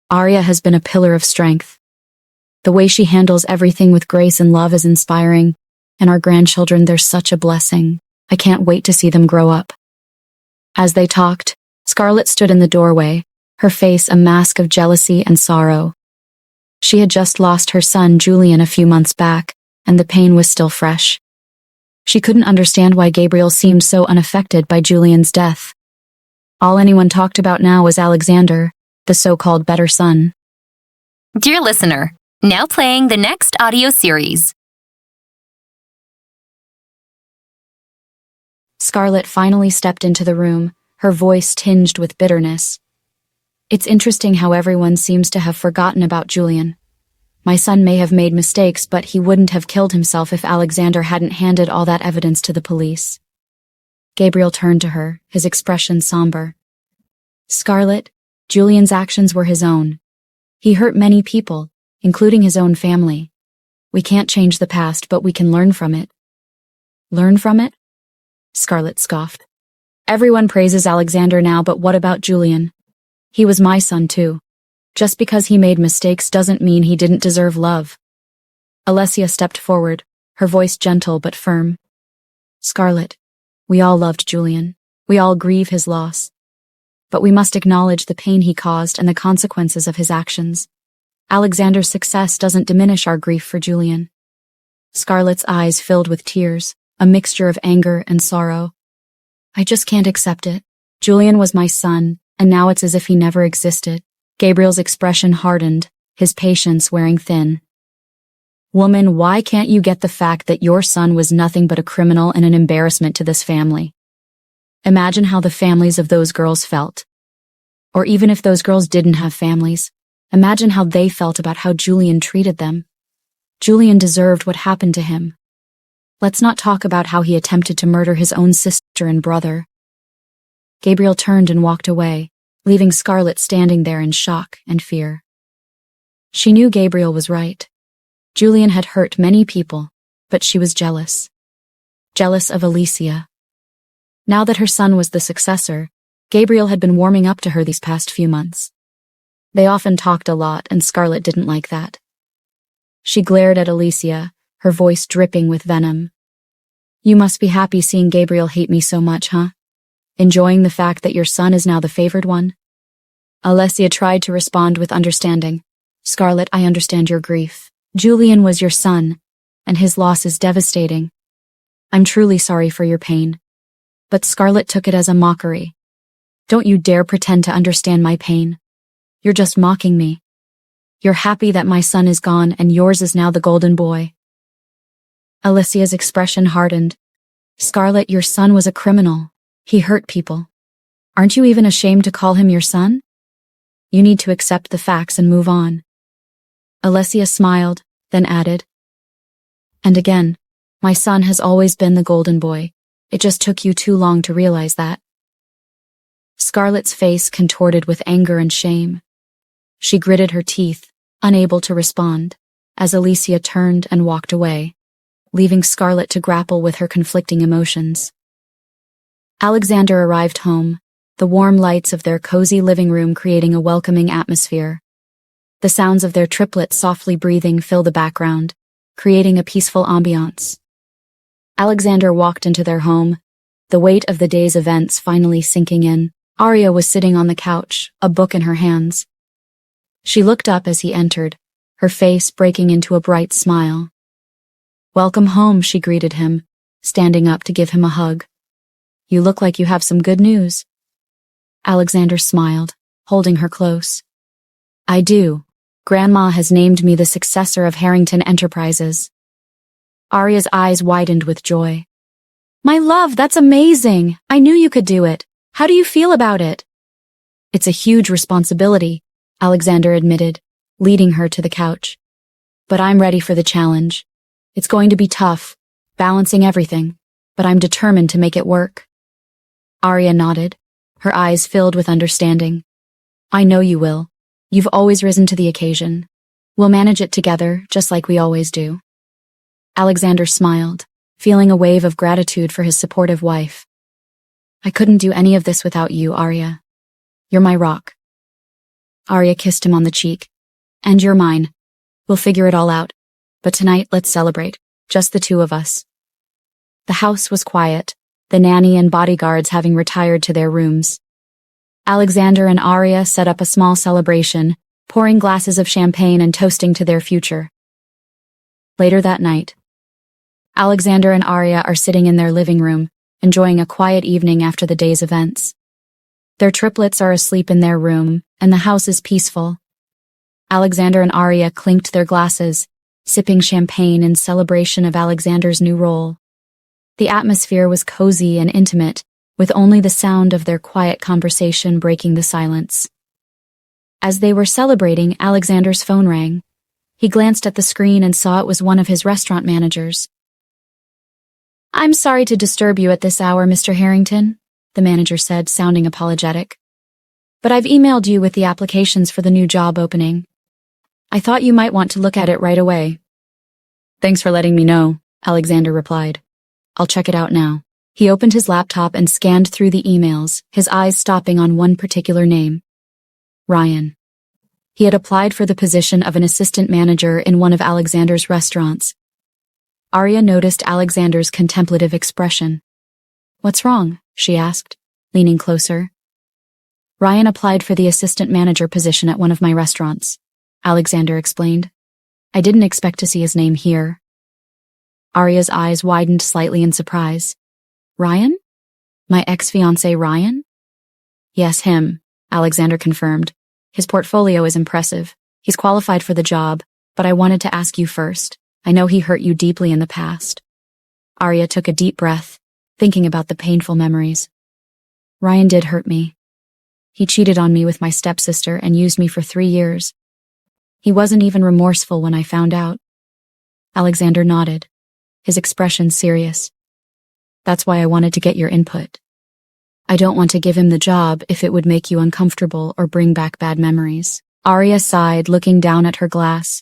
Arya has been a pillar of strength. The way she handles everything with grace and love is inspiring, and our grandchildren, they're such a blessing. I can't wait to see them grow up. As they talked, Scarlett stood in the doorway, her face a mask of jealousy and sorrow. She had just lost her son Julian a few months back, and the pain was still fresh. She couldn't understand why Gabriel seemed so unaffected by Julian's death. All anyone talked about now was Alexander, the so-called better son.
Dear listener, now playing the next audio series.
Scarlett finally stepped into the room, her voice tinged with bitterness. It's interesting how everyone seems to have forgotten about Julian. My son may have made mistakes, but he wouldn't have killed himself if Alexander hadn't handed all that evidence to the police. Gabriel turned to her, his expression somber. Scarlett, Julian's actions were his own. He hurt many people, including his own family. We can't change the past, but we can learn from it. Learn from it? Scarlett scoffed. Everyone praises Alexander now, but what about Julian? He was my son too. Just because he made mistakes doesn't mean he didn't deserve love. Alicia stepped forward, her voice gentle but firm. Scarlett, we all loved Julian. We all grieve his loss. But we must acknowledge the pain he caused and the consequences of his actions. Alexander's success doesn't diminish our grief for Julian. Scarlett's eyes filled with tears, a mixture of anger and sorrow. I just can't accept it. Julian was my son, and now it's as if he never existed. Gabriel's expression hardened, his patience wearing thin. Woman, why can't you get the fact that your son was nothing but a criminal and an embarrassment to this family? Imagine how the families of those girls felt. Or even if those girls didn't have families, imagine how they felt about how Julian treated them. Julian deserved what happened to him. Let's not talk about how he attempted to murder his own sister and brother. Gabriel turned and walked away, leaving Scarlett standing there in shock and fear. She knew Gabriel was right. Julian had hurt many people, but she was jealous. jealous of Alicia. Now that her son was the successor, Gabriel had been warming up to her these past few months. They often talked a lot, and Scarlett didn't like that. She glared at Alicia, her voice dripping with venom. You must be happy seeing Gabriel hate me so much, huh? Enjoying the fact that your son is now the favored one? Alicia tried to respond with understanding. Scarlett, I understand your grief. Julian was your son, and his loss is devastating. I'm truly sorry for your pain. But Scarlett took it as a mockery. Don't you dare pretend to understand my pain. You're just mocking me. You're happy that my son is gone and yours is now the golden boy. Alicia's expression hardened. Scarlett, your son was a criminal. He hurt people. Aren't you even ashamed to call him your son? You need to accept the facts and move on. Alicia smiled, then added, and again, my son has always been the golden boy. It just took you too long to realize that. Scarlett's face contorted with anger and shame. She gritted her teeth, unable to respond, as Alicia turned and walked away, leaving Scarlett to grapple with her conflicting emotions. Alexander arrived home, the warm lights of their cozy living room creating a welcoming atmosphere. The sounds of their triplets softly breathing fill the background, creating a peaceful ambiance. Alexander walked into their home, the weight of the day's events finally sinking in. Arya was sitting on the couch, a book in her hands. She looked up as he entered, her face breaking into a bright smile. Welcome home, she greeted him, standing up to give him a hug. You look like you have some good news. Alexander smiled, holding her close. I do. Grandma has named me the successor of Harrington Enterprises. Arya's eyes widened with joy. My love, that's amazing. I knew you could do it. How do you feel about it? It's a huge responsibility, Alexander admitted, leading her to the couch. But I'm ready for the challenge. It's going to be tough, balancing everything, but I'm determined to make it work. Arya nodded, her eyes filled with understanding. I know you will. You've always risen to the occasion. We'll manage it together, just like we always do. Alexander smiled, feeling a wave of gratitude for his supportive wife. I couldn't do any of this without you, Arya. You're my rock. Arya kissed him on the cheek. And you're mine. We'll figure it all out. But tonight, let's celebrate. Just the two of us. The house was quiet, the nanny and bodyguards having retired to their rooms. Alexander and Arya set up a small celebration, pouring glasses of champagne and toasting to their future. Later that night, Alexander and Arya are sitting in their living room, enjoying a quiet evening after the day's events. Their triplets are asleep in their room, and the house is peaceful. Alexander and Arya clinked their glasses, sipping champagne in celebration of Alexander's new role. The atmosphere was cozy and intimate, with only the sound of their quiet conversation breaking the silence. As they were celebrating, Alexander's phone rang. He glanced at the screen and saw it was one of his restaurant managers. I'm sorry to disturb you at this hour, Mr. Harrington, the manager said, sounding apologetic. But I've emailed you with the applications for the new job opening. I thought you might want to look at it right away. Thanks for letting me know, Alexander replied. I'll check it out now. He opened his laptop and scanned through the emails, his eyes stopping on one particular name. Ryan. He had applied for the position of an assistant manager in one of Alexander's restaurants. Arya noticed Alexander's contemplative expression. What's wrong? She asked, leaning closer. Ryan applied for the assistant manager position at one of my restaurants, Alexander explained. I didn't expect to see his name here. Arya's eyes widened slightly in surprise. Ryan? My ex-fiancé Ryan? Yes, him, Alexander confirmed. His portfolio is impressive. He's qualified for the job, but I wanted to ask you first. I know he hurt you deeply in the past. Arya took a deep breath, thinking about the painful memories. Ryan did hurt me. He cheated on me with my stepsister and used me for 3 years. He wasn't even remorseful when I found out. Alexander nodded, his expression serious. That's why I wanted to get your input. I don't want to give him the job if it would make you uncomfortable or bring back bad memories. Arya sighed, looking down at her glass.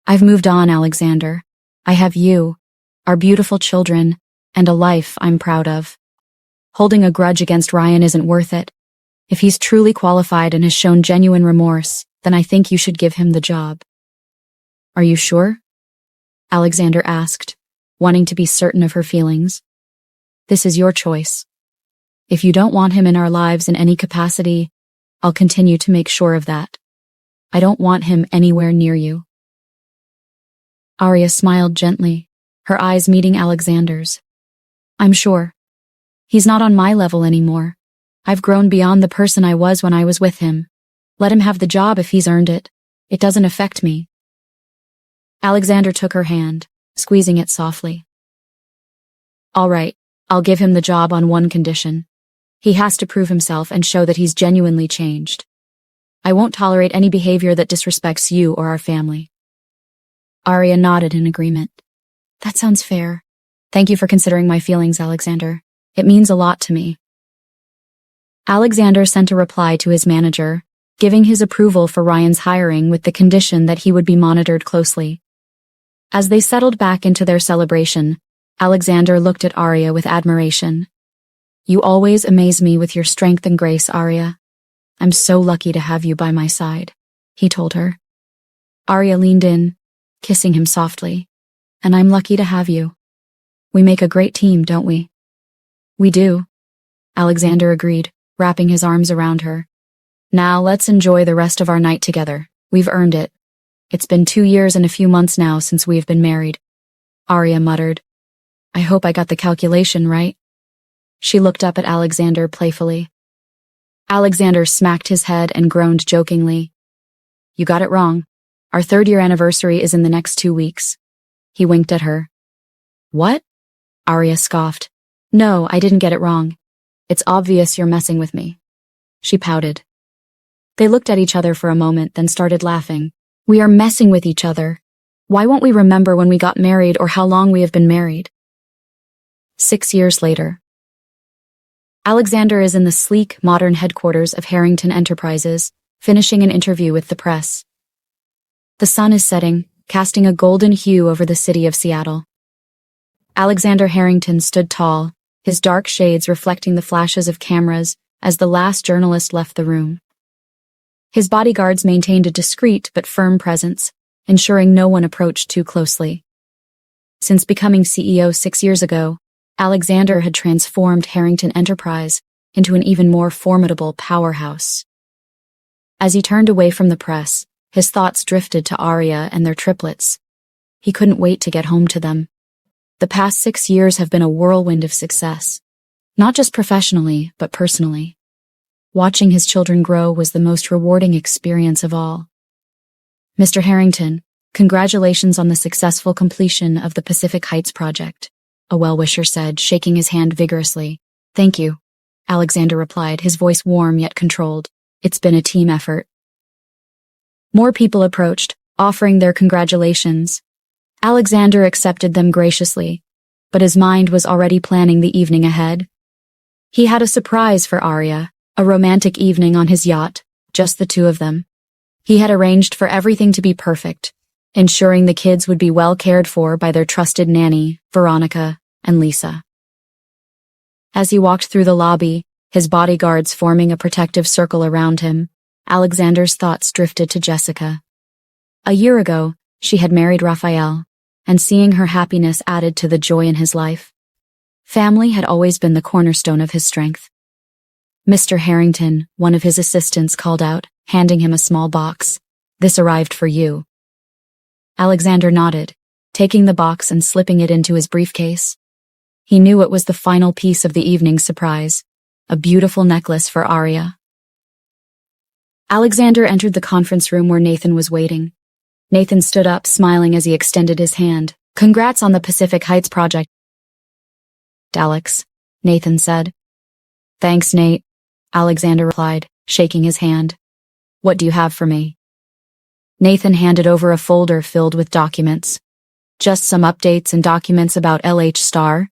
I've moved on, Alexander. I have you, our beautiful children, and a life I'm proud of. Holding a grudge against Ryan isn't worth it. If he's truly qualified and has shown genuine remorse, then I think you should give him the job. Are you sure? Alexander asked, wanting to be certain of her feelings. This is your choice. If you don't want him in our lives in any capacity, I'll continue to make sure of that. I don't want him anywhere near you. Arya smiled gently, her eyes meeting Alexander's. I'm sure. He's not on my level anymore. I've grown beyond the person I was when I was with him. Let him have the job if he's earned it. It doesn't affect me. Alexander took her hand, squeezing it softly. All right, I'll give him the job on one condition. He has to prove himself and show that he's genuinely changed. I won't tolerate any behavior that disrespects you or our family. Arya nodded in agreement. That sounds fair. Thank you for considering my feelings, Alexander. It means a lot to me. Alexander sent a reply to his manager, giving his approval for Ryan's hiring with the condition that he would be monitored closely. As they settled back into their celebration, Alexander looked at Arya with admiration. You always amaze me with your strength and grace, Arya. I'm so lucky to have you by my side, he told her. Arya leaned in, kissing him softly. And I'm lucky to have you. We make a great team, don't we? We do, Alexander agreed, wrapping his arms around her. Now let's enjoy the rest of our night together. We've earned it. It's been 2 years and a few months now since we've been married. Arya muttered. I hope I got the calculation right. She looked up at Alexander playfully. Alexander smacked his head and groaned jokingly. You got it wrong. Our 3rd-year anniversary is in the next 2 weeks. He winked at her. What? Arya scoffed. No, I didn't get it wrong. It's obvious you're messing with me. She pouted. They looked at each other for a moment, then started laughing. We are messing with each other. Why won't we remember when we got married or how long we have been married? 6 years later. Alexander is in the sleek, modern headquarters of Harrington Enterprises, finishing an interview with the press. The sun is setting, casting a golden hue over the city of Seattle. Alexander Harrington stood tall, his dark shades reflecting the flashes of cameras as the last journalist left the room. His bodyguards maintained a discreet but firm presence, ensuring no one approached too closely. Since becoming CEO 6 years ago, Alexander had transformed Harrington Enterprise into an even more formidable powerhouse. As he turned away from the press, his thoughts drifted to Arya and their triplets. He couldn't wait to get home to them. The past 6 years have been a whirlwind of success, not just professionally, but personally. Watching his children grow was the most rewarding experience of all. Mr. Harrington, congratulations on the successful completion of the Pacific Heights project, a well-wisher said, shaking his hand vigorously. Thank you, Alexander replied, his voice warm yet controlled. It's been a team effort. More people approached, offering their congratulations. Alexander accepted them graciously, but his mind was already planning the evening ahead. He had a surprise for Arya, a romantic evening on his yacht, just the two of them. He had arranged for everything to be perfect, ensuring the kids would be well cared for by their trusted nanny, Veronica, and Lisa. As he walked through the lobby, his bodyguards forming a protective circle around him, Alexander's thoughts drifted to Jessica. A year ago, she had married Raphael, and seeing her happiness added to the joy in his life. Family had always been the cornerstone of his strength. Mr. Harrington, one of his assistants, called out, handing him a small box. This arrived for you. Alexander nodded, taking the box and slipping it into his briefcase. He knew it was the final piece of the evening's surprise, a beautiful necklace for Arya. Alexander entered the conference room where Nathan was waiting. Nathan stood up, smiling as he extended his hand. Congrats on the Pacific Heights project, Alex, Nathan said. Thanks, Nate, Alexander replied, shaking his hand. What do you have for me? Nathan handed over a folder filled with documents. Just some updates and documents about LH Star.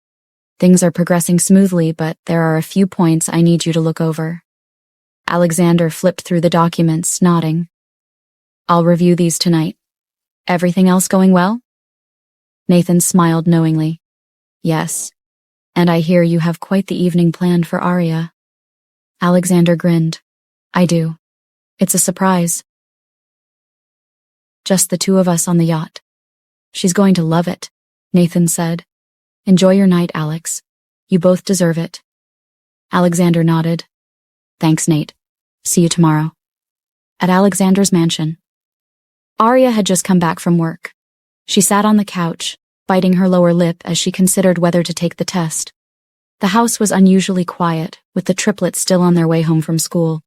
Things are progressing smoothly, but there are a few points I need you to look over. Alexander flipped through the documents, nodding. I'll review these tonight. Everything else going well? Nathan smiled knowingly. Yes. And I hear you have quite the evening planned for Arya. Alexander grinned. I do. It's a surprise. Just the two of us on the yacht. She's going to love it, Nathan said. Enjoy your night, Alex. You both deserve it. Alexander nodded. Thanks, Nate. See you tomorrow. At Alexander's mansion. Arya had just come back from work. She sat on the couch, biting her lower lip as she considered whether to take the test. The house was unusually quiet, with the triplets still on their way home from school.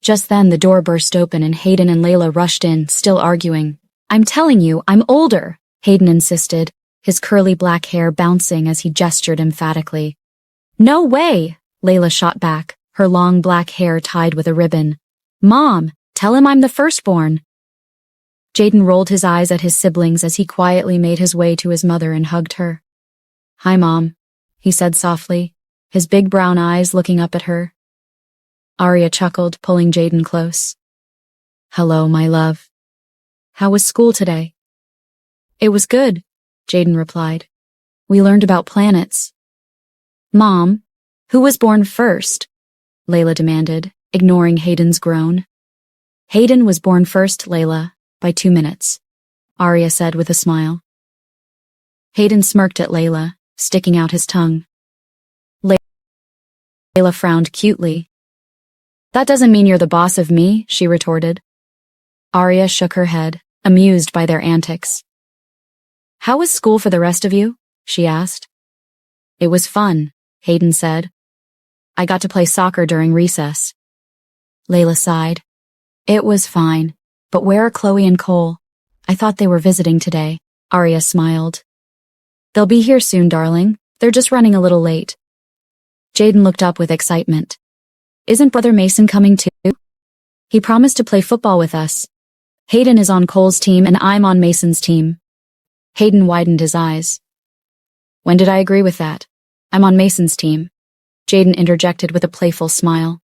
Just then the door burst open and Hayden and Layla rushed in, still arguing. I'm telling you, I'm older, Hayden insisted, his curly black hair bouncing as he gestured emphatically. No way, Layla shot back, her long black hair tied with a ribbon. Mom, tell him I'm the firstborn. Jaden rolled his eyes at his siblings as he quietly made his way to his mother and hugged her. Hi, Mom, he said softly, his big brown eyes looking up at her. Arya chuckled, pulling Jaden close. Hello, my love. How was school today? It was good, Jaden replied. We learned about planets. Mom, who was born first? Layla demanded, ignoring Hayden's groan. Hayden was born first, Layla, by 2 minutes, Arya said with a smile. Hayden smirked at Layla, sticking out his tongue. Layla frowned cutely. That doesn't mean you're the boss of me, she retorted. Arya shook her head, amused by their antics. How was school for the rest of you? She asked. It was fun, Hayden said. I got to play soccer during recess. Layla sighed. It was fine, but where are Chloe and Cole? I thought they were visiting today. Arya smiled. They'll be here soon, darling. They're just running a little late. Jaden looked up with excitement. Isn't Brother Mason coming too? He promised to play football with us. Hayden is on Cole's team and I'm on Mason's team. Hayden widened his eyes. When did I agree with that? I'm on Mason's team. Jaden interjected with a playful smile.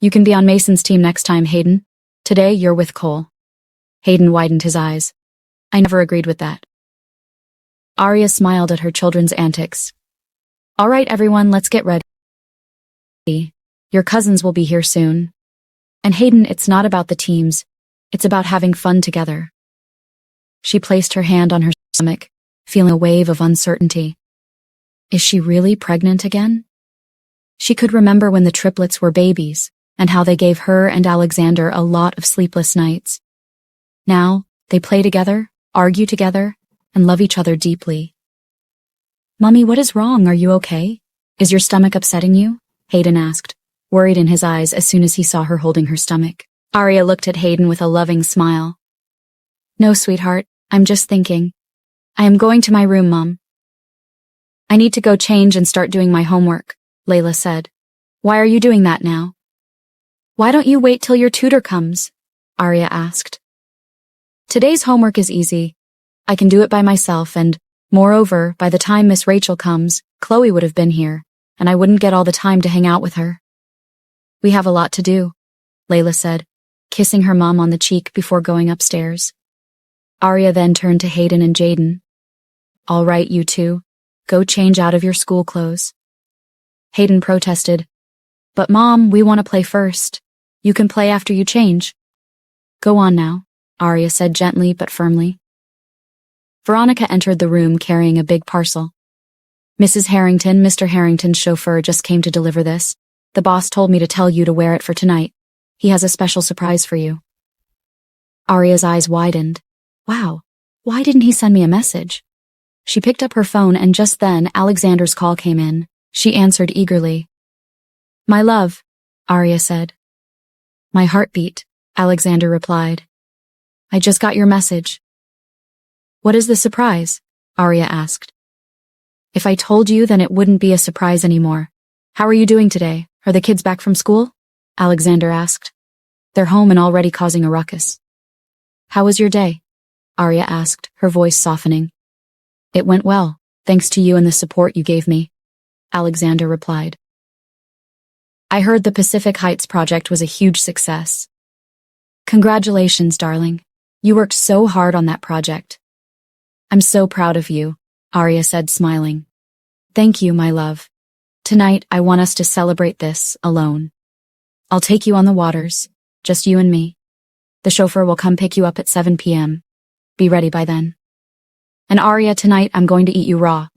You can be on Mason's team next time, Hayden. Today you're with Cole. Hayden widened his eyes. I never agreed with that. Arya smiled at her children's antics. All right, everyone, let's get ready. Your cousins will be here soon. And Hayden, it's not about the teams. It's about having fun together. She placed her hand on her stomach, feeling a wave of uncertainty. Is she really pregnant again? She could remember when the triplets were babies, and how they gave her and Alexander a lot of sleepless nights. Now, they play together, argue together, and love each other deeply. Mummy, what is wrong? Are you okay? Is your stomach upsetting you? Hayden asked, worried in his eyes as soon as he saw her holding her stomach. Arya looked at Hayden with a loving smile. No, sweetheart, I'm just thinking. I am going to my room, Mom. I need to go change and start doing my homework, Layla said. Why are you doing that now? Why don't you wait till your tutor comes? Arya asked. Today's homework is easy. I can do it by myself and, moreover, by the time Miss Rachel comes, Chloe would have been here, and I wouldn't get all the time to hang out with her. We have a lot to do, Layla said, kissing her mom on the cheek before going upstairs. Arya then turned to Hayden and Jaden. All right, you two, go change out of your school clothes. Hayden protested. But Mom, we want to play first. You can play after you change. Go on now, Arya said gently but firmly. Veronica entered the room carrying a big parcel. Mrs. Harrington, Mr. Harrington's chauffeur just came to deliver this. The boss told me to tell you to wear it for tonight. He has a special surprise for you. Arya's eyes widened. Wow, why didn't he send me a message? She picked up her phone and just then Alexander's call came in. She answered eagerly. My love, Arya said. My heartbeat, Alexander replied. I just got your message. What is the surprise? Arya asked. If I told you, then it wouldn't be a surprise anymore. How are you doing today? Are the kids back from school? Alexander asked. They're home and already causing a ruckus. How was your day? Arya asked, her voice softening. It went well, thanks to you and the support you gave me, Alexander replied. I heard the Pacific Heights project was a huge success. Congratulations, darling. You worked so hard on that project. I'm so proud of you, Arya said, smiling. Thank you, my love, Tonight, I want us to celebrate this alone. I'll take you on the waters, just you and me. The chauffeur will come pick you up at 7 p.m. Be ready by then. And Arya, tonight I'm going to eat you raw,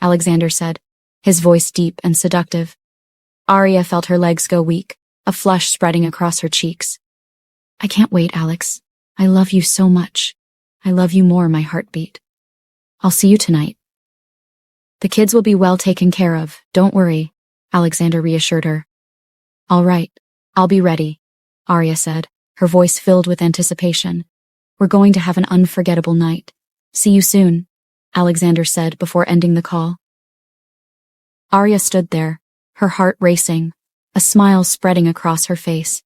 Alexander said, his voice deep and seductive. Arya felt her legs go weak, a flush spreading across her cheeks. I can't wait, Alex. I love you so much. I love you more, my heartbeat. I'll see you tonight. The kids will be well taken care of, don't worry, Alexander reassured her. All right, I'll be ready, Arya said, her voice filled with anticipation. We're going to have an unforgettable night. See you soon, Alexander said before ending the call. Arya stood there, her heart racing, a smile spreading across her face.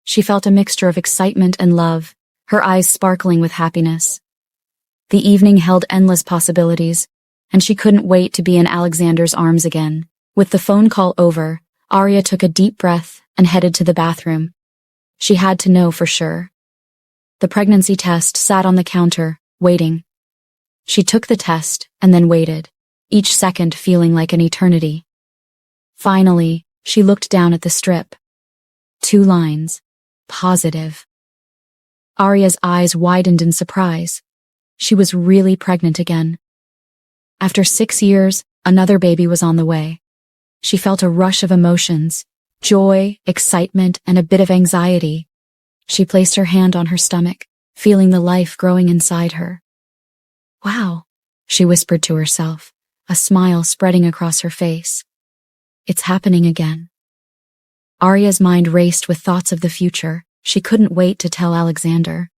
She felt a mixture of excitement and love, her eyes sparkling with happiness. The evening held endless possibilities, and she couldn't wait to be in Alexander's arms again. With the phone call over, Arya took a deep breath and headed to the bathroom. She had to know for sure. The pregnancy test sat on the counter, waiting. She took the test and then waited, each second feeling like an eternity. Finally, she looked down at the strip. 2 lines. Positive. Arya's eyes widened in surprise. She was really pregnant again. After 6 years, another baby was on the way. She felt a rush of emotions, joy, excitement, and a bit of anxiety. She placed her hand on her stomach, feeling the life growing inside her. Wow, she whispered to herself, a smile spreading across her face. It's happening again. Arya's mind raced with thoughts of the future. She couldn't wait to tell Alexander.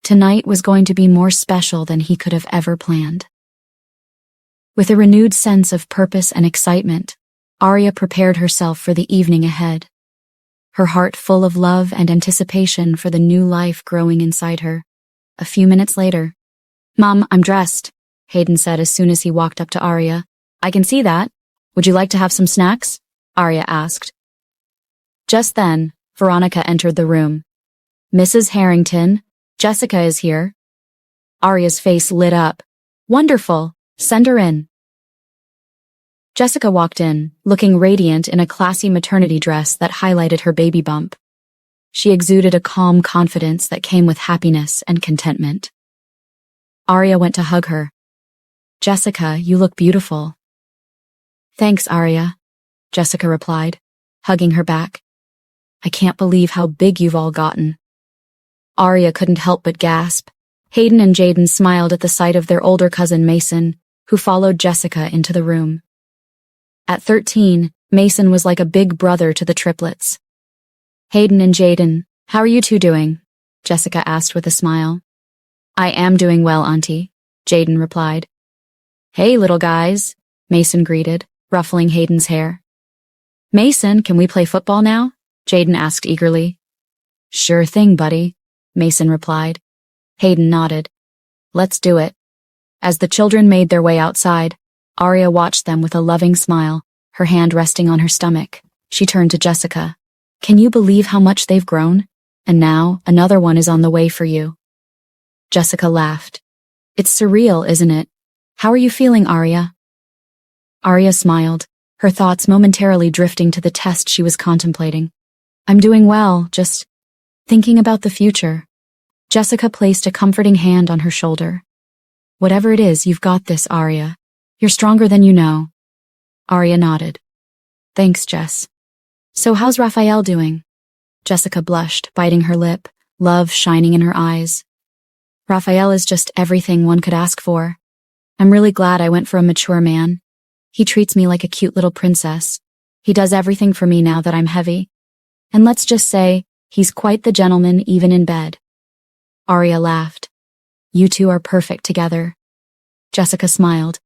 Tonight was going to be more special than he could have ever planned. With a renewed sense of purpose and excitement, Arya prepared herself for the evening ahead, her heart full of love and anticipation for the new life growing inside her. A few minutes later, Mom, I'm dressed, Hayden said as soon as he walked up to Arya. I can see that. Would you like to have some snacks? Arya asked. Just then, Veronica entered the room. Mrs. Harrington, Jessica is here. Arya's face lit up. Wonderful. Send her in. Jessica walked in, looking radiant in a classy maternity dress that highlighted her baby bump. She exuded a calm confidence that came with happiness and contentment. Arya went to hug her. Jessica, you look beautiful. Thanks, Arya, Jessica replied, hugging her back. I can't believe how big you've all gotten. Arya couldn't help but gasp. Hayden and Jaden smiled at the sight of their older cousin Mason, who followed Jessica into the room. At 13, Mason was like a big brother to the triplets. Hayden and Jaden, how are you two doing? Jessica asked with a smile. I am doing well, Auntie, Jaden replied. Hey, little guys, Mason greeted, ruffling Hayden's hair. Mason, can we play football now? Jaden asked eagerly. Sure thing, buddy, Mason replied. Hayden nodded. Let's do it. As the children made their way outside, Arya watched them with a loving smile, her hand resting on her stomach. She turned to Jessica. Can you believe how much they've grown? And now, another one is on the way for you. Jessica laughed. It's surreal, isn't it? How are you feeling, Arya? Arya smiled, her thoughts momentarily drifting to the test she was contemplating. I'm doing well, just thinking about the future. Jessica placed a comforting hand on her shoulder. Whatever it is, you've got this, Arya. You're stronger than you know. Arya nodded. Thanks, Jess. So how's Raphael doing? Jessica blushed, biting her lip, love shining in her eyes. Raphael is just everything one could ask for. I'm really glad I went for a mature man. He treats me like a cute little princess. He does everything for me now that I'm heavy. And let's just say, he's quite the gentleman even in bed. Arya laughed. You two are perfect together. Jessica smiled.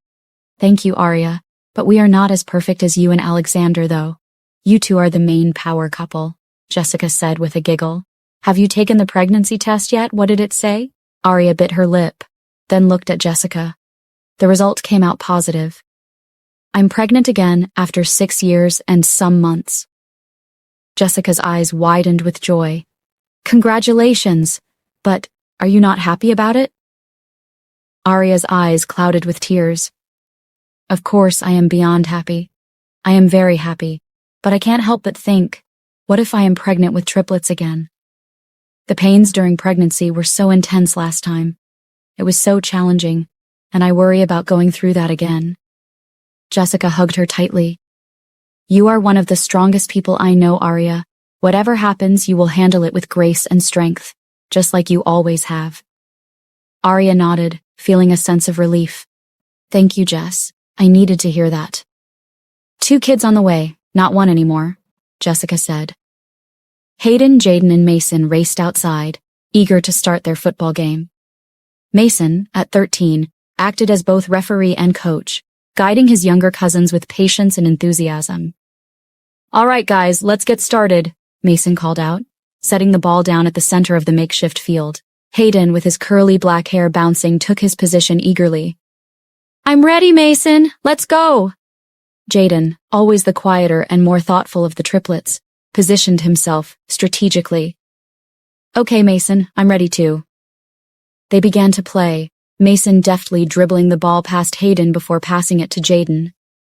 Thank you, Arya, but we are not as perfect as you and Alexander, though. You two are the main power couple, Jessica said with a giggle. Have you taken the pregnancy test yet? What did it say? Arya bit her lip, then looked at Jessica. The result came out positive. I'm pregnant again after 6 years and some months. Jessica's eyes widened with joy. Congratulations! But are you not happy about it? Arya's eyes clouded with tears. Of course I am beyond happy. I am very happy, but I can't help but think, what if I am pregnant with triplets again? The pains during pregnancy were so intense last time. It was so challenging, and I worry about going through that again. Jessica hugged her tightly. You are one of the strongest people I know, Arya. Whatever happens, you will handle it with grace and strength, just like you always have. Arya nodded, feeling a sense of relief. Thank you, Jess. I needed to hear that. 2 kids on the way, not 1 anymore, Jessica said. Hayden, Jaden, and Mason raced outside, eager to start their football game. Mason, at 13, acted as both referee and coach, guiding his younger cousins with patience and enthusiasm. All right, guys, let's get started, Mason called out, setting the ball down at the center of the makeshift field. Hayden, with his curly black hair bouncing, took his position eagerly. I'm ready, Mason. Let's go. Jaden, always the quieter and more thoughtful of the triplets, positioned himself strategically. Okay, Mason, I'm ready too. They began to play, Mason deftly dribbling the ball past Hayden before passing it to Jaden.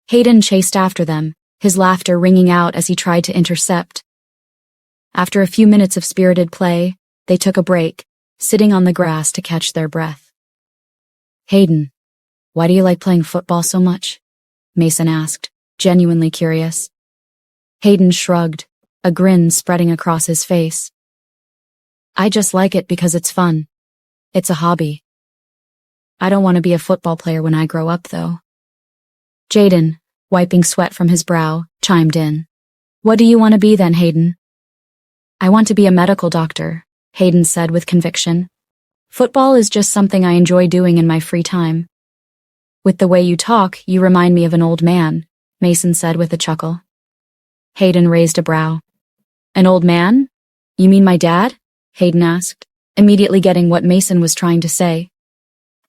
Hayden chased after them, his laughter ringing out as he tried to intercept. After a few minutes of spirited play, they took a break, sitting on the grass to catch their breath. Hayden, why do you like playing football so much? Mason asked, genuinely curious. Hayden shrugged, a grin spreading across his face. I just like it because it's fun. It's a hobby. I don't want to be a football player when I grow up, though. Jaden, wiping sweat from his brow, chimed in. What do you want to be then, Hayden? I want to be a medical doctor, Hayden said with conviction. Football is just something I enjoy doing in my free time. With the way you talk, you remind me of an old man, Mason said with a chuckle. Hayden raised a brow. An old man? You mean my dad? Hayden asked, immediately getting what Mason was trying to say.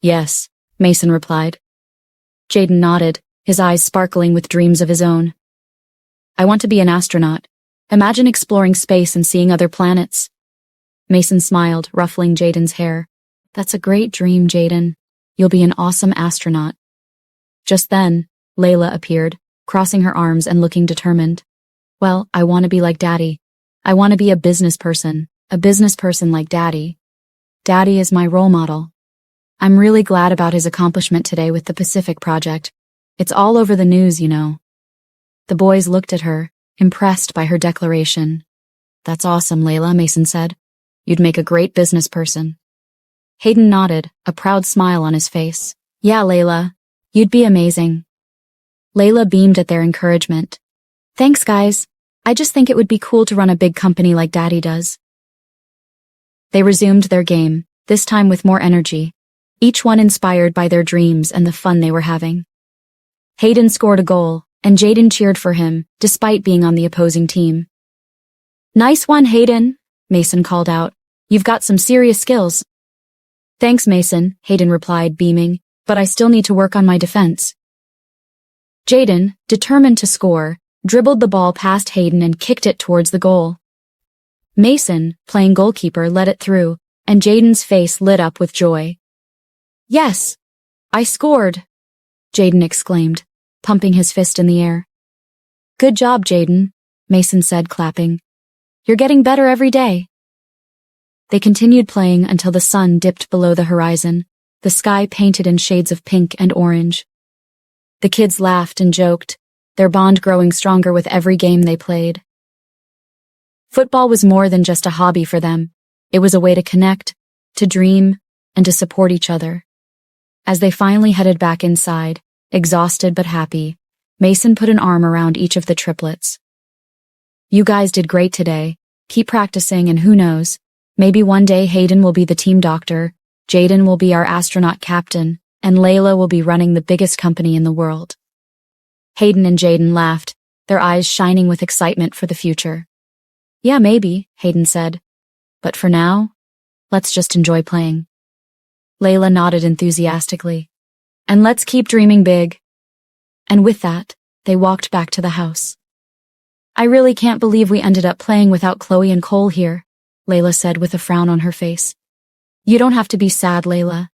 Yes, Mason replied. Jaden nodded, his eyes sparkling with dreams of his own. I want to be an astronaut. Imagine exploring space and seeing other planets. Mason smiled, ruffling Jaden's hair. That's a great dream, Jaden. You'll be an awesome astronaut. Just then, Layla appeared, crossing her arms and looking determined. Well, I want to be like Daddy. I want to be a business person like Daddy. Daddy is my role model. I'm really glad about his accomplishment today with the Pacific Project. It's all over the news, you know. The boys looked at her, impressed by her declaration. That's awesome, Layla, Mason said. You'd make a great business person. Hayden nodded, a proud smile on his face. Yeah, Layla, you'd be amazing. Layla beamed at their encouragement. Thanks, guys. I just think it would be cool to run a big company like Daddy does. They resumed their game, this time with more energy, each one inspired by their dreams and the fun they were having. Hayden scored a goal, and Jaden cheered for him, despite being on the opposing team. Nice one, Hayden, Mason called out. You've got some serious skills. Thanks, Mason, Hayden replied, beaming, but I still need to work on my defense. Jaden, determined to score, dribbled the ball past Hayden and kicked it towards the goal. Mason, playing goalkeeper, let it through, and Jaden's face lit up with joy. Yes, I scored, Jaden exclaimed, pumping his fist in the air. Good job, Jaden, Mason said, clapping. You're getting better every day. They continued playing until the sun dipped below the horizon, the sky painted in shades of pink and orange. The kids laughed and joked, their bond growing stronger with every game they played. Football was more than just a hobby for them. It was a way to connect, to dream, and to support each other. As they finally headed back inside, exhausted but happy, Mason put an arm around each of the triplets. You guys did great today. Keep practicing and who knows, maybe one day Hayden will be the team doctor, Jaden will be our astronaut captain, and Layla will be running the biggest company in the world. Hayden and Jaden laughed, their eyes shining with excitement for the future. Yeah, maybe, Hayden said. But for now, let's just enjoy playing. Layla nodded enthusiastically. And let's keep dreaming big. And with that, they walked back to the house. I really can't believe we ended up playing without Chloe and Cole here, Layla said with a frown on her face. You don't have to be sad, Layla.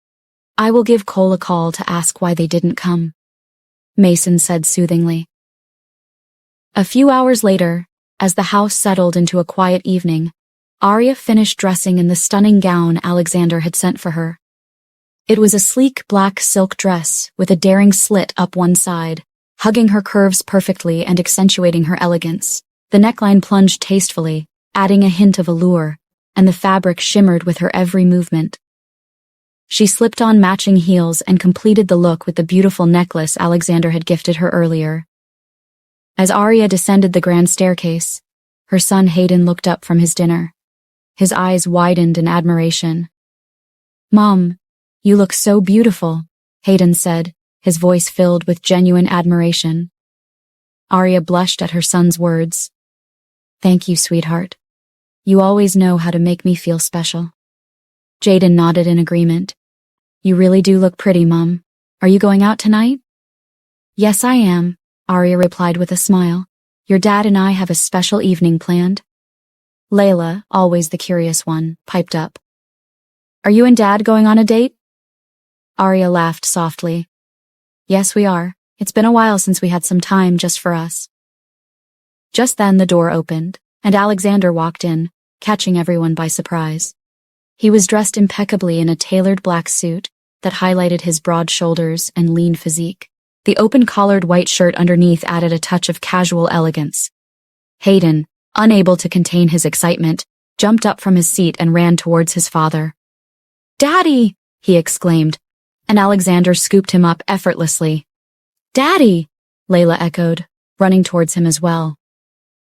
I will give Cole a call to ask why they didn't come, Mason said soothingly. A few hours later, as the house settled into a quiet evening, Arya finished dressing in the stunning gown Alexander had sent for her. It was a sleek black silk dress with a daring slit up one side, hugging her curves perfectly and accentuating her elegance. The neckline plunged tastefully, adding a hint of allure, and the fabric shimmered with her every movement. She slipped on matching heels and completed the look with the beautiful necklace Alexander had gifted her earlier. As Arya descended the grand staircase, her son Hayden looked up from his dinner. His eyes widened in admiration. "Mom, you look so beautiful," Hayden said, his voice filled with genuine admiration. Arya blushed at her son's words. "Thank you, sweetheart. You always know how to make me feel special." Jaden nodded in agreement. "You really do look pretty, Mom. Are you going out tonight?" "Yes, I am," Arya replied with a smile. "Your dad and I have a special evening planned." Layla, always the curious one, piped up. "Are you and Dad going on a date?" Arya laughed softly. "Yes, we are. It's been a while since we had some time just for us." Just then the door opened, and Alexander walked in, catching everyone by surprise. He was dressed impeccably in a tailored black suit that highlighted his broad shoulders and lean physique. The open-collared white shirt underneath added a touch of casual elegance. Hayden, unable to contain his excitement, jumped up from his seat and ran towards his father. "Daddy!" he exclaimed, and Alexander scooped him up effortlessly. "Daddy!" Layla echoed, running towards him as well.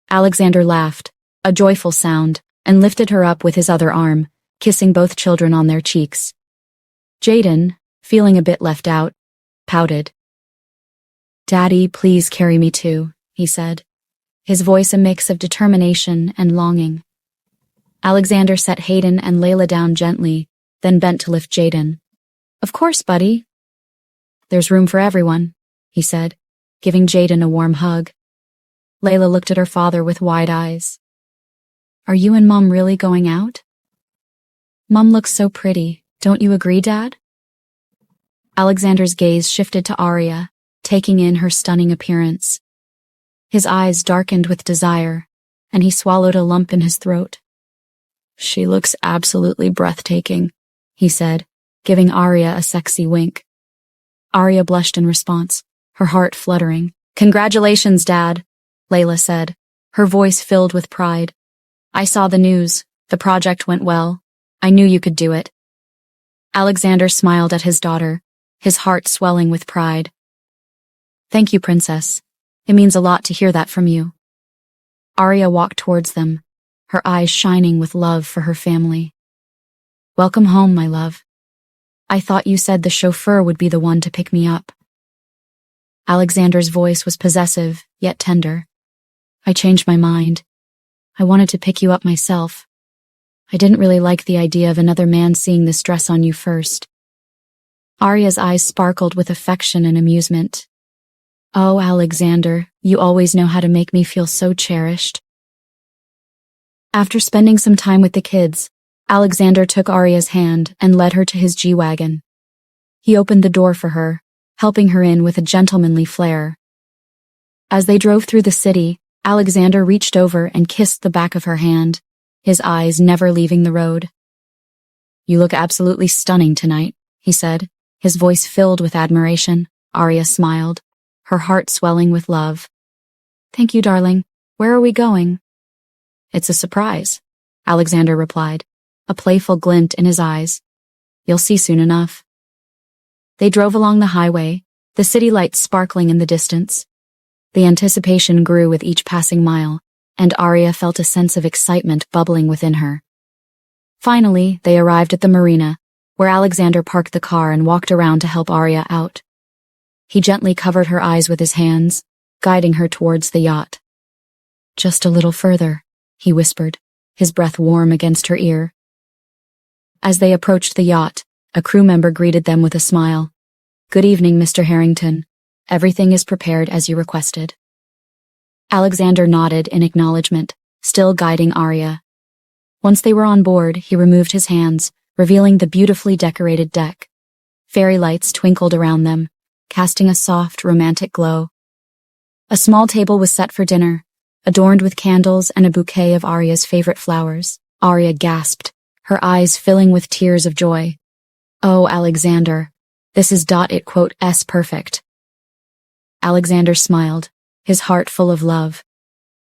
Alexander laughed, a joyful sound, and lifted her up with his other arm, kissing both children on their cheeks. Jaden, feeling a bit left out, pouted. "Daddy, please carry me too," he said, his voice a mix of determination and longing. Alexander set Hayden and Layla down gently, then bent to lift Jaden. "Of course, buddy." "There's room for everyone," he said, giving Jaden a warm hug. Layla looked at her father with wide eyes. "Are you and Mom really going out?" "Mom looks so pretty. Don't you agree, Dad?" Alexander's gaze shifted to Arya, taking in her stunning appearance. His eyes darkened with desire, and he swallowed a lump in his throat. "She looks absolutely breathtaking," he said, giving Arya a sexy wink. Arya blushed in response, her heart fluttering. "Congratulations, Dad," Layla said, her voice filled with pride. "I saw the news. The project went well. I knew you could do it." Alexander smiled at his daughter, his heart swelling with pride. "Thank you, Princess. It means a lot to hear that from you." Arya walked towards them, her eyes shining with love for her family. "Welcome home, my love. I thought you said the chauffeur would be the one to pick me up." Alexander's voice was possessive, yet tender. "I changed my mind. I wanted to pick you up myself. I didn't really like the idea of another man seeing this dress on you first." Arya's eyes sparkled with affection and amusement. "Oh, Alexander, you always know how to make me feel so cherished." After spending some time with the kids, Alexander took Arya's hand and led her to his G-Wagon. He opened the door for her, helping her in with a gentlemanly flair. As they drove through the city, Alexander reached over and kissed the back of her hand, his eyes never leaving the road. "You look absolutely stunning tonight," he said, his voice filled with admiration. Arya smiled, her heart swelling with love. "Thank you, darling. Where are we going?" "It's a surprise," Alexander replied, a playful glint in his eyes. "You'll see soon enough." They drove along the highway, the city lights sparkling in the distance. The anticipation grew with each passing mile, and Arya felt a sense of excitement bubbling within her. Finally, they arrived at the marina, where Alexander parked the car and walked around to help Arya out. He gently covered her eyes with his hands, guiding her towards the yacht. "Just a little further," he whispered, his breath warm against her ear. As they approached the yacht, a crew member greeted them with a smile. "Good evening, Mr. Harrington. Everything is prepared as you requested." Alexander nodded in acknowledgement, still guiding Arya. Once they were on board, he removed his hands, revealing the beautifully decorated deck. Fairy lights twinkled around them, casting a soft, romantic glow. A small table was set for dinner, adorned with candles and a bouquet of Arya's favorite flowers. Arya gasped, her eyes filling with tears of joy. "Oh, Alexander, this is .it perfect." Alexander smiled, his heart full of love.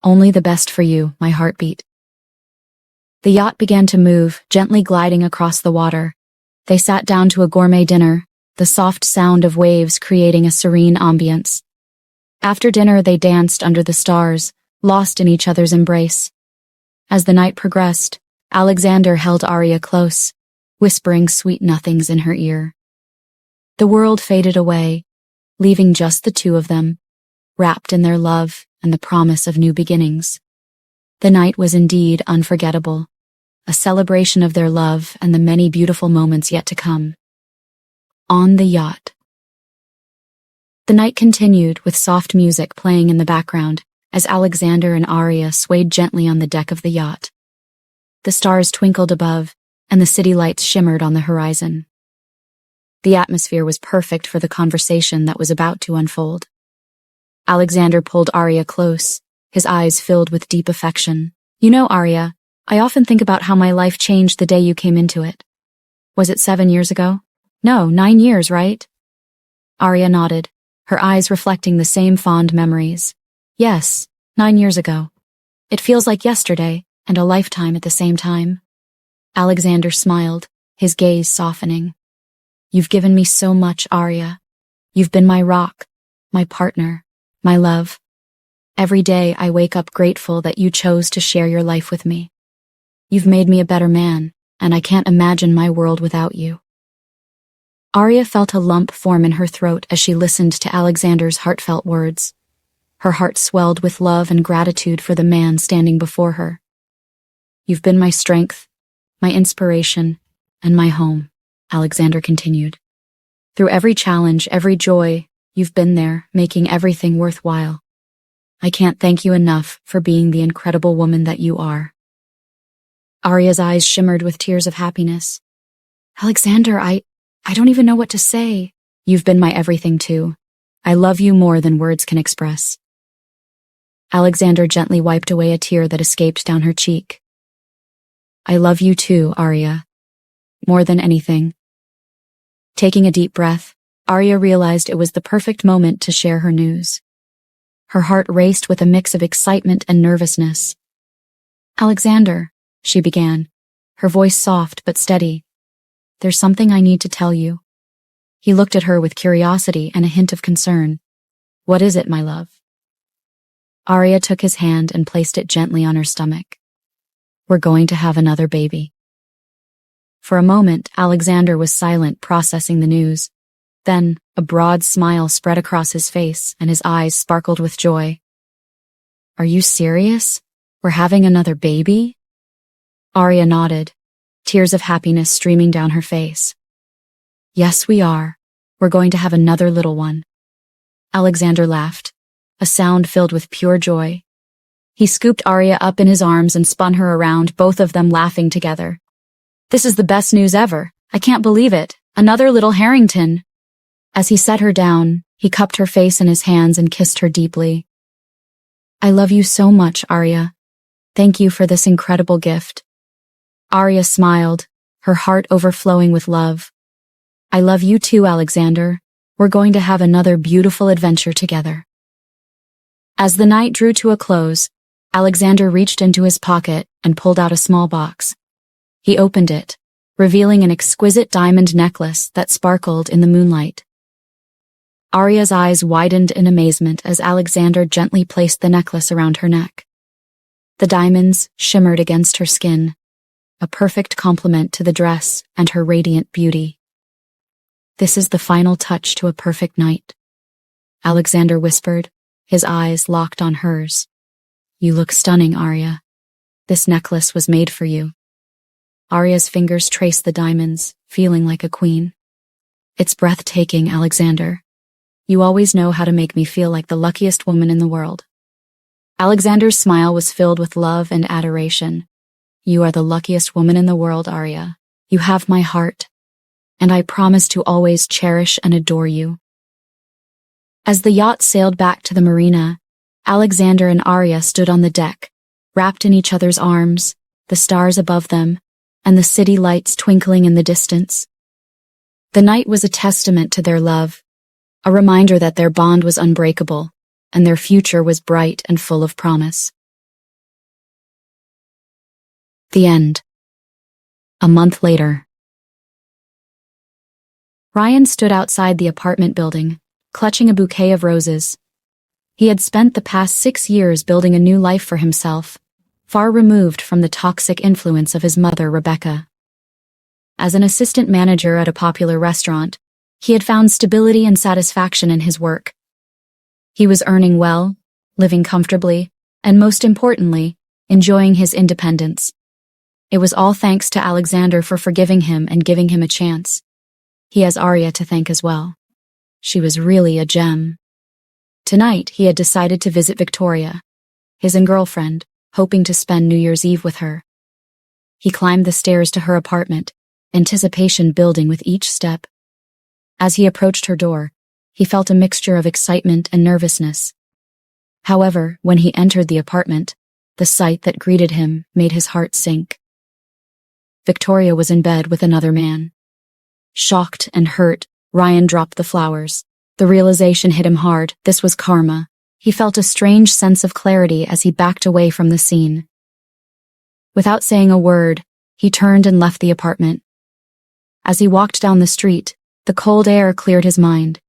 "Only the best for you, my heartbeat." The yacht began to move, gently gliding across the water. They sat down to a gourmet dinner, the soft sound of waves creating a serene ambience. After dinner, they danced under the stars, lost in each other's embrace. As the night progressed, Alexander held Arya close, whispering sweet nothings in her ear. The world faded away, leaving just the two of them, wrapped in their love and the promise of new beginnings. The night was indeed unforgettable, a celebration of their love and the many beautiful moments yet to come. On the yacht. The night continued with soft music playing in the background as Alexander and Arya swayed gently on the deck of the yacht. The stars twinkled above, and the city lights shimmered on the horizon. The atmosphere was perfect for the conversation that was about to unfold. Alexander pulled Arya close, his eyes filled with deep affection. "You know, Arya, I often think about how my life changed the day you came into it. Was it 7 years ago? No, 9 years, right?" Arya nodded, her eyes reflecting the same fond memories. "Yes, 9 years ago. It feels like yesterday and a lifetime at the same time." Alexander smiled, his gaze softening. "You've given me so much, Arya. You've been my rock, my partner, my love. Every day I wake up grateful that you chose to share your life with me. You've made me a better man, and I can't imagine my world without you." Arya felt a lump form in her throat as she listened to Alexander's heartfelt words. Her heart swelled with love and gratitude for the man standing before her. "You've been my strength, my inspiration, and my home," Alexander continued. "Through every challenge, every joy, you've been there, making everything worthwhile. I can't thank you enough for being the incredible woman that you are." Arya's eyes shimmered with tears of happiness. "Alexander, I don't even know what to say. You've been my everything too. I love you more than words can express." Alexander gently wiped away a tear that escaped down her cheek. "I love you too, Arya. More than anything." Taking a deep breath, Arya realized it was the perfect moment to share her news. Her heart raced with a mix of excitement and nervousness. "Alexander," she began, her voice soft but steady, "there's something I need to tell you." He looked at her with curiosity and a hint of concern. "What is it, my love?" Arya took his hand and placed it gently on her stomach. "We're going to have another baby." For a moment, Alexander was silent, processing the news. Then, a broad smile spread across his face, and his eyes sparkled with joy. "Are you serious? We're having another baby?" Arya nodded, tears of happiness streaming down her face. "Yes, we are. We're going to have another little one." Alexander laughed, a sound filled with pure joy. He scooped Arya up in his arms and spun her around, both of them laughing together. "This is the best news ever. I can't believe it. Another little Harrington." As he set her down, he cupped her face in his hands and kissed her deeply. "I love you so much, Arya. Thank you for this incredible gift." Arya smiled, her heart overflowing with love. "I love you too, Alexander. We're going to have another beautiful adventure together." As the night drew to a close, Alexander reached into his pocket and pulled out a small box. He opened it, revealing an exquisite diamond necklace that sparkled in the moonlight. Arya's eyes widened in amazement as Alexander gently placed the necklace around her neck. The diamonds shimmered against her skin, a perfect complement to the dress and her radiant beauty. "This is the final touch to a perfect night," Alexander whispered, his eyes locked on hers. "You look stunning, Arya. This necklace was made for you." Arya's fingers traced the diamonds, feeling like a queen. "It's breathtaking, Alexander. You always know how to make me feel like the luckiest woman in the world." Alexander's smile was filled with love and adoration. "You are the luckiest woman in the world, Arya. You have my heart, and I promise to always cherish and adore you." As the yacht sailed back to the marina, Alexander and Arya stood on the deck, wrapped in each other's arms, the stars above them, and the city lights twinkling in the distance. The night was a testament to their love, a reminder that their bond was unbreakable, and their future was bright and full of promise. The end. A month later. Ryan stood outside the apartment building, clutching a bouquet of roses. He had spent the past 6 years building a new life for himself, far removed from the toxic influence of his mother, Rebecca. As an assistant manager at a popular restaurant, he had found stability and satisfaction in his work. He was earning well, living comfortably, and most importantly, enjoying his independence. It was all thanks to Alexander for forgiving him and giving him a chance. He has Arya to thank as well. She was really a gem. Tonight, he had decided to visit Victoria, his girlfriend, hoping to spend New Year's Eve with her. He climbed the stairs to her apartment, anticipation building with each step. As he approached her door, he felt a mixture of excitement and nervousness. However, when he entered the apartment, the sight that greeted him made his heart sink. Victoria was in bed with another man. Shocked and hurt, Ryan dropped the flowers. The realization hit him hard. This was karma. He felt a strange sense of clarity as he backed away from the scene. Without saying a word, he turned and left the apartment. As he walked down the street, the cold air cleared his mind.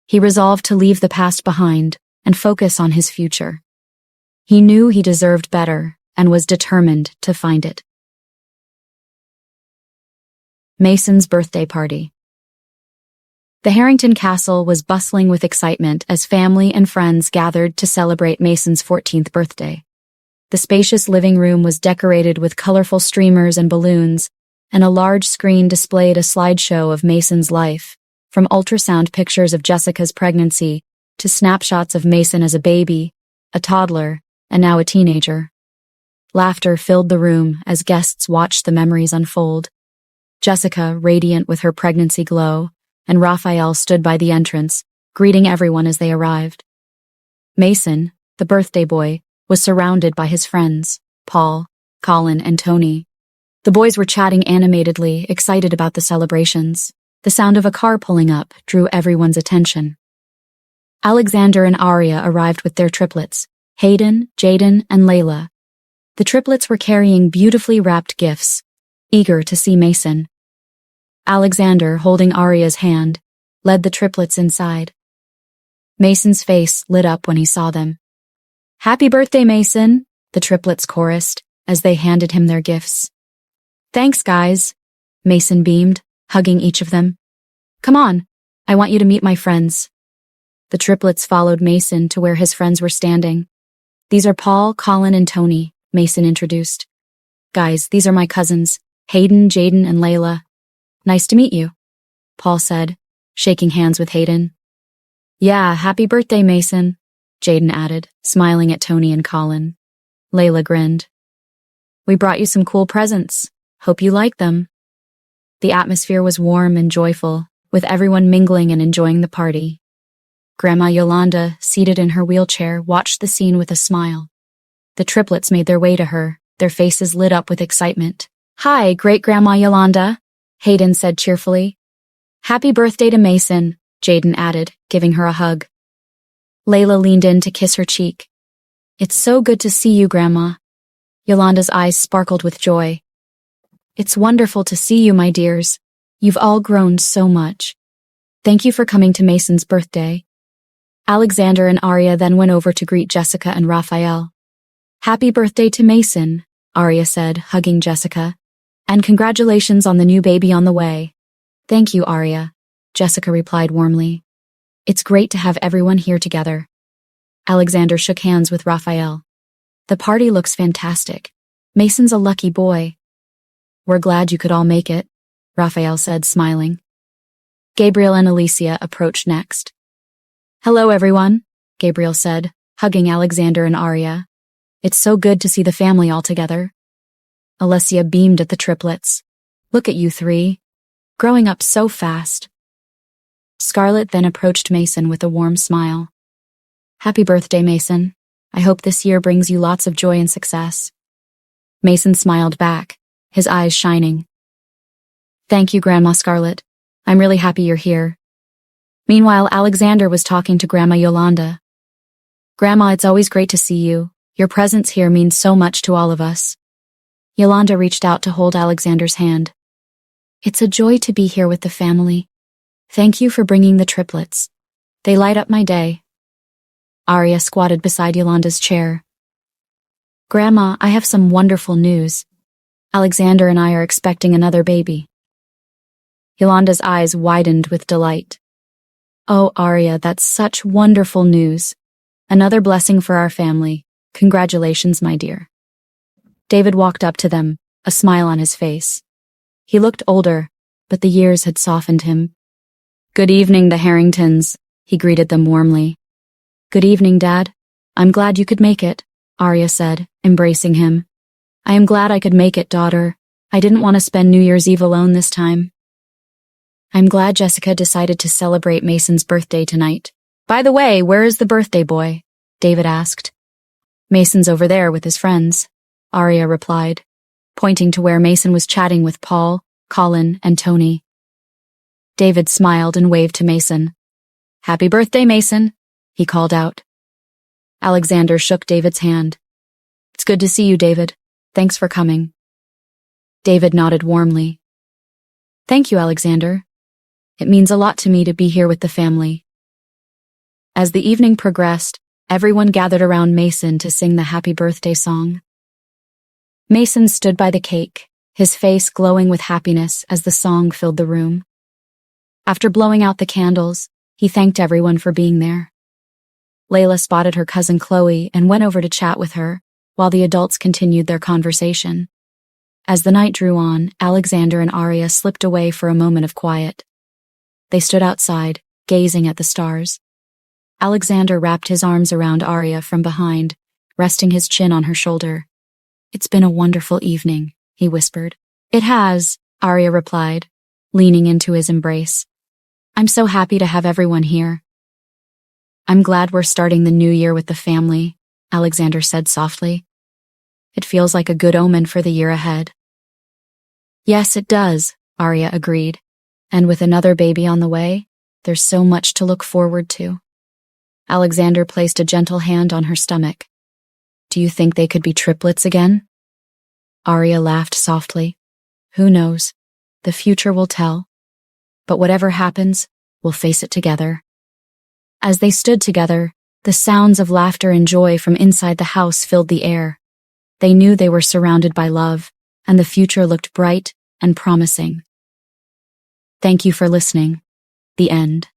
He resolved to leave the past behind and focus on his future. He knew he deserved better and was determined to find it. Mason's birthday party. The Harrington Castle was bustling with excitement as family and friends gathered to celebrate Mason's 14th birthday. The spacious living room was decorated with colorful streamers and balloons, and a large screen displayed a slideshow of Mason's life, from ultrasound pictures of Jessica's pregnancy to snapshots of Mason as a baby, a toddler, and now a teenager. Laughter filled the room as guests watched the memories unfold. Jessica, radiant with her pregnancy glow, and Raphael stood by the entrance, greeting everyone as they arrived. Mason, the birthday boy, was surrounded by his friends, Paul, Colin, and Tony. The boys were chatting animatedly, excited about the celebrations. The sound of a car pulling up drew everyone's attention. Alexander and Arya arrived with their triplets, Hayden, Jaden, and Layla. The triplets were carrying beautifully wrapped gifts, eager to see Mason. Alexander, holding Arya's hand, led the triplets inside. Mason's face lit up when he saw them. "Happy birthday, Mason," the triplets chorused as they handed him their gifts. "Thanks, guys," Mason beamed, hugging each of them. "Come on, I want you to meet my friends." The triplets followed Mason to where his friends were standing. "These are Paul, Colin, and Tony," Mason introduced. "Guys, these are my cousins, Hayden, Jaden, and Layla. Nice to meet you," Paul said, shaking hands with Hayden. "Yeah, happy birthday, Mason," Jaden added, smiling at Tony and Colin. Layla grinned. "We brought you some cool presents. Hope you like them." The atmosphere was warm and joyful, with everyone mingling and enjoying the party. Grandma Yolanda, seated in her wheelchair, watched the scene with a smile. The triplets made their way to her, their faces lit up with excitement. "Hi, Great-Grandma Yolanda," Hayden said cheerfully. "Happy birthday to Mason," Jaden added, giving her a hug. Layla leaned in to kiss her cheek. "It's so good to see you, Grandma." Yolanda's eyes sparkled with joy. "It's wonderful to see you, my dears. You've all grown so much. Thank you for coming to Mason's birthday." Alexander and Arya then went over to greet Jessica and Raphael. "Happy birthday to Mason," Arya said, hugging Jessica. "And congratulations on the new baby on the way." "Thank you, Arya," Jessica replied warmly. "It's great to have everyone here together." Alexander shook hands with Raphael. "The party looks fantastic. Mason's a lucky boy." "We're glad you could all make it," Raphael said, smiling. Gabriel and Alicia approached next. "Hello, everyone," Gabriel said, hugging Alexander and Arya. "It's so good to see the family all together." Alicia beamed at the triplets. "Look at you three, growing up so fast." Scarlett then approached Mason with a warm smile. "Happy birthday, Mason," I hope this year brings you lots of joy and success. Mason smiled back, his eyes shining. Thank you, Grandma Scarlett. I'm really happy you're here. Meanwhile, Alexander was talking to Grandma Yolanda. Grandma, it's always great to see you. Your presence here means so much to all of us. Yolanda reached out to hold Alexander's hand. It's a joy to be here with the family. Thank you for bringing the triplets. They light up my day. Arya squatted beside Yolanda's chair. Grandma, I have some wonderful news. Alexander and I are expecting another baby. Yolanda's eyes widened with delight. Oh, Arya, that's such wonderful news. Another blessing for our family. Congratulations, my dear. David walked up to them, a smile on his face. He looked older, but the years had softened him. Good evening, the Harringtons, he greeted them warmly. Good evening, Dad. I'm glad you could make it, Arya said, embracing him. I am glad I could make it, daughter. I didn't want to spend New Year's Eve alone this time. I'm glad Jessica decided to celebrate Mason's birthday tonight. By the way, where is the birthday boy? David asked. Mason's over there with his friends, Arya replied, pointing to where Mason was chatting with Paul, Colin, and Tony. David smiled and waved to Mason. Happy birthday, Mason, he called out. Alexander shook David's hand. It's good to see you, David. Thanks for coming. David nodded warmly. Thank you, Alexander. It means a lot to me to be here with the family. As the evening progressed, everyone gathered around Mason to sing the happy birthday song. Mason stood by the cake, his face glowing with happiness as the song filled the room. After blowing out the candles, he thanked everyone for being there. Layla spotted her cousin Chloe and went over to chat with her, while the adults continued their conversation. As the night drew on, Alexander and Arya slipped away for a moment of quiet. They stood outside, gazing at the stars. Alexander wrapped his arms around Arya from behind, resting his chin on her shoulder. It's been a wonderful evening, he whispered. It has, Arya replied, leaning into his embrace. I'm so happy to have everyone here. I'm glad we're starting the new year with the family, Alexander said softly. It feels like a good omen for the year ahead. Yes, it does, Arya agreed. And with another baby on the way, there's so much to look forward to. Alexander placed a gentle hand on her stomach. Do you think they could be triplets again? Arya laughed softly. Who knows? The future will tell. But whatever happens, we'll face it together. As they stood together, the sounds of laughter and joy from inside the house filled the air. They knew they were surrounded by love, and the future looked bright and promising. Thank you for listening. The end.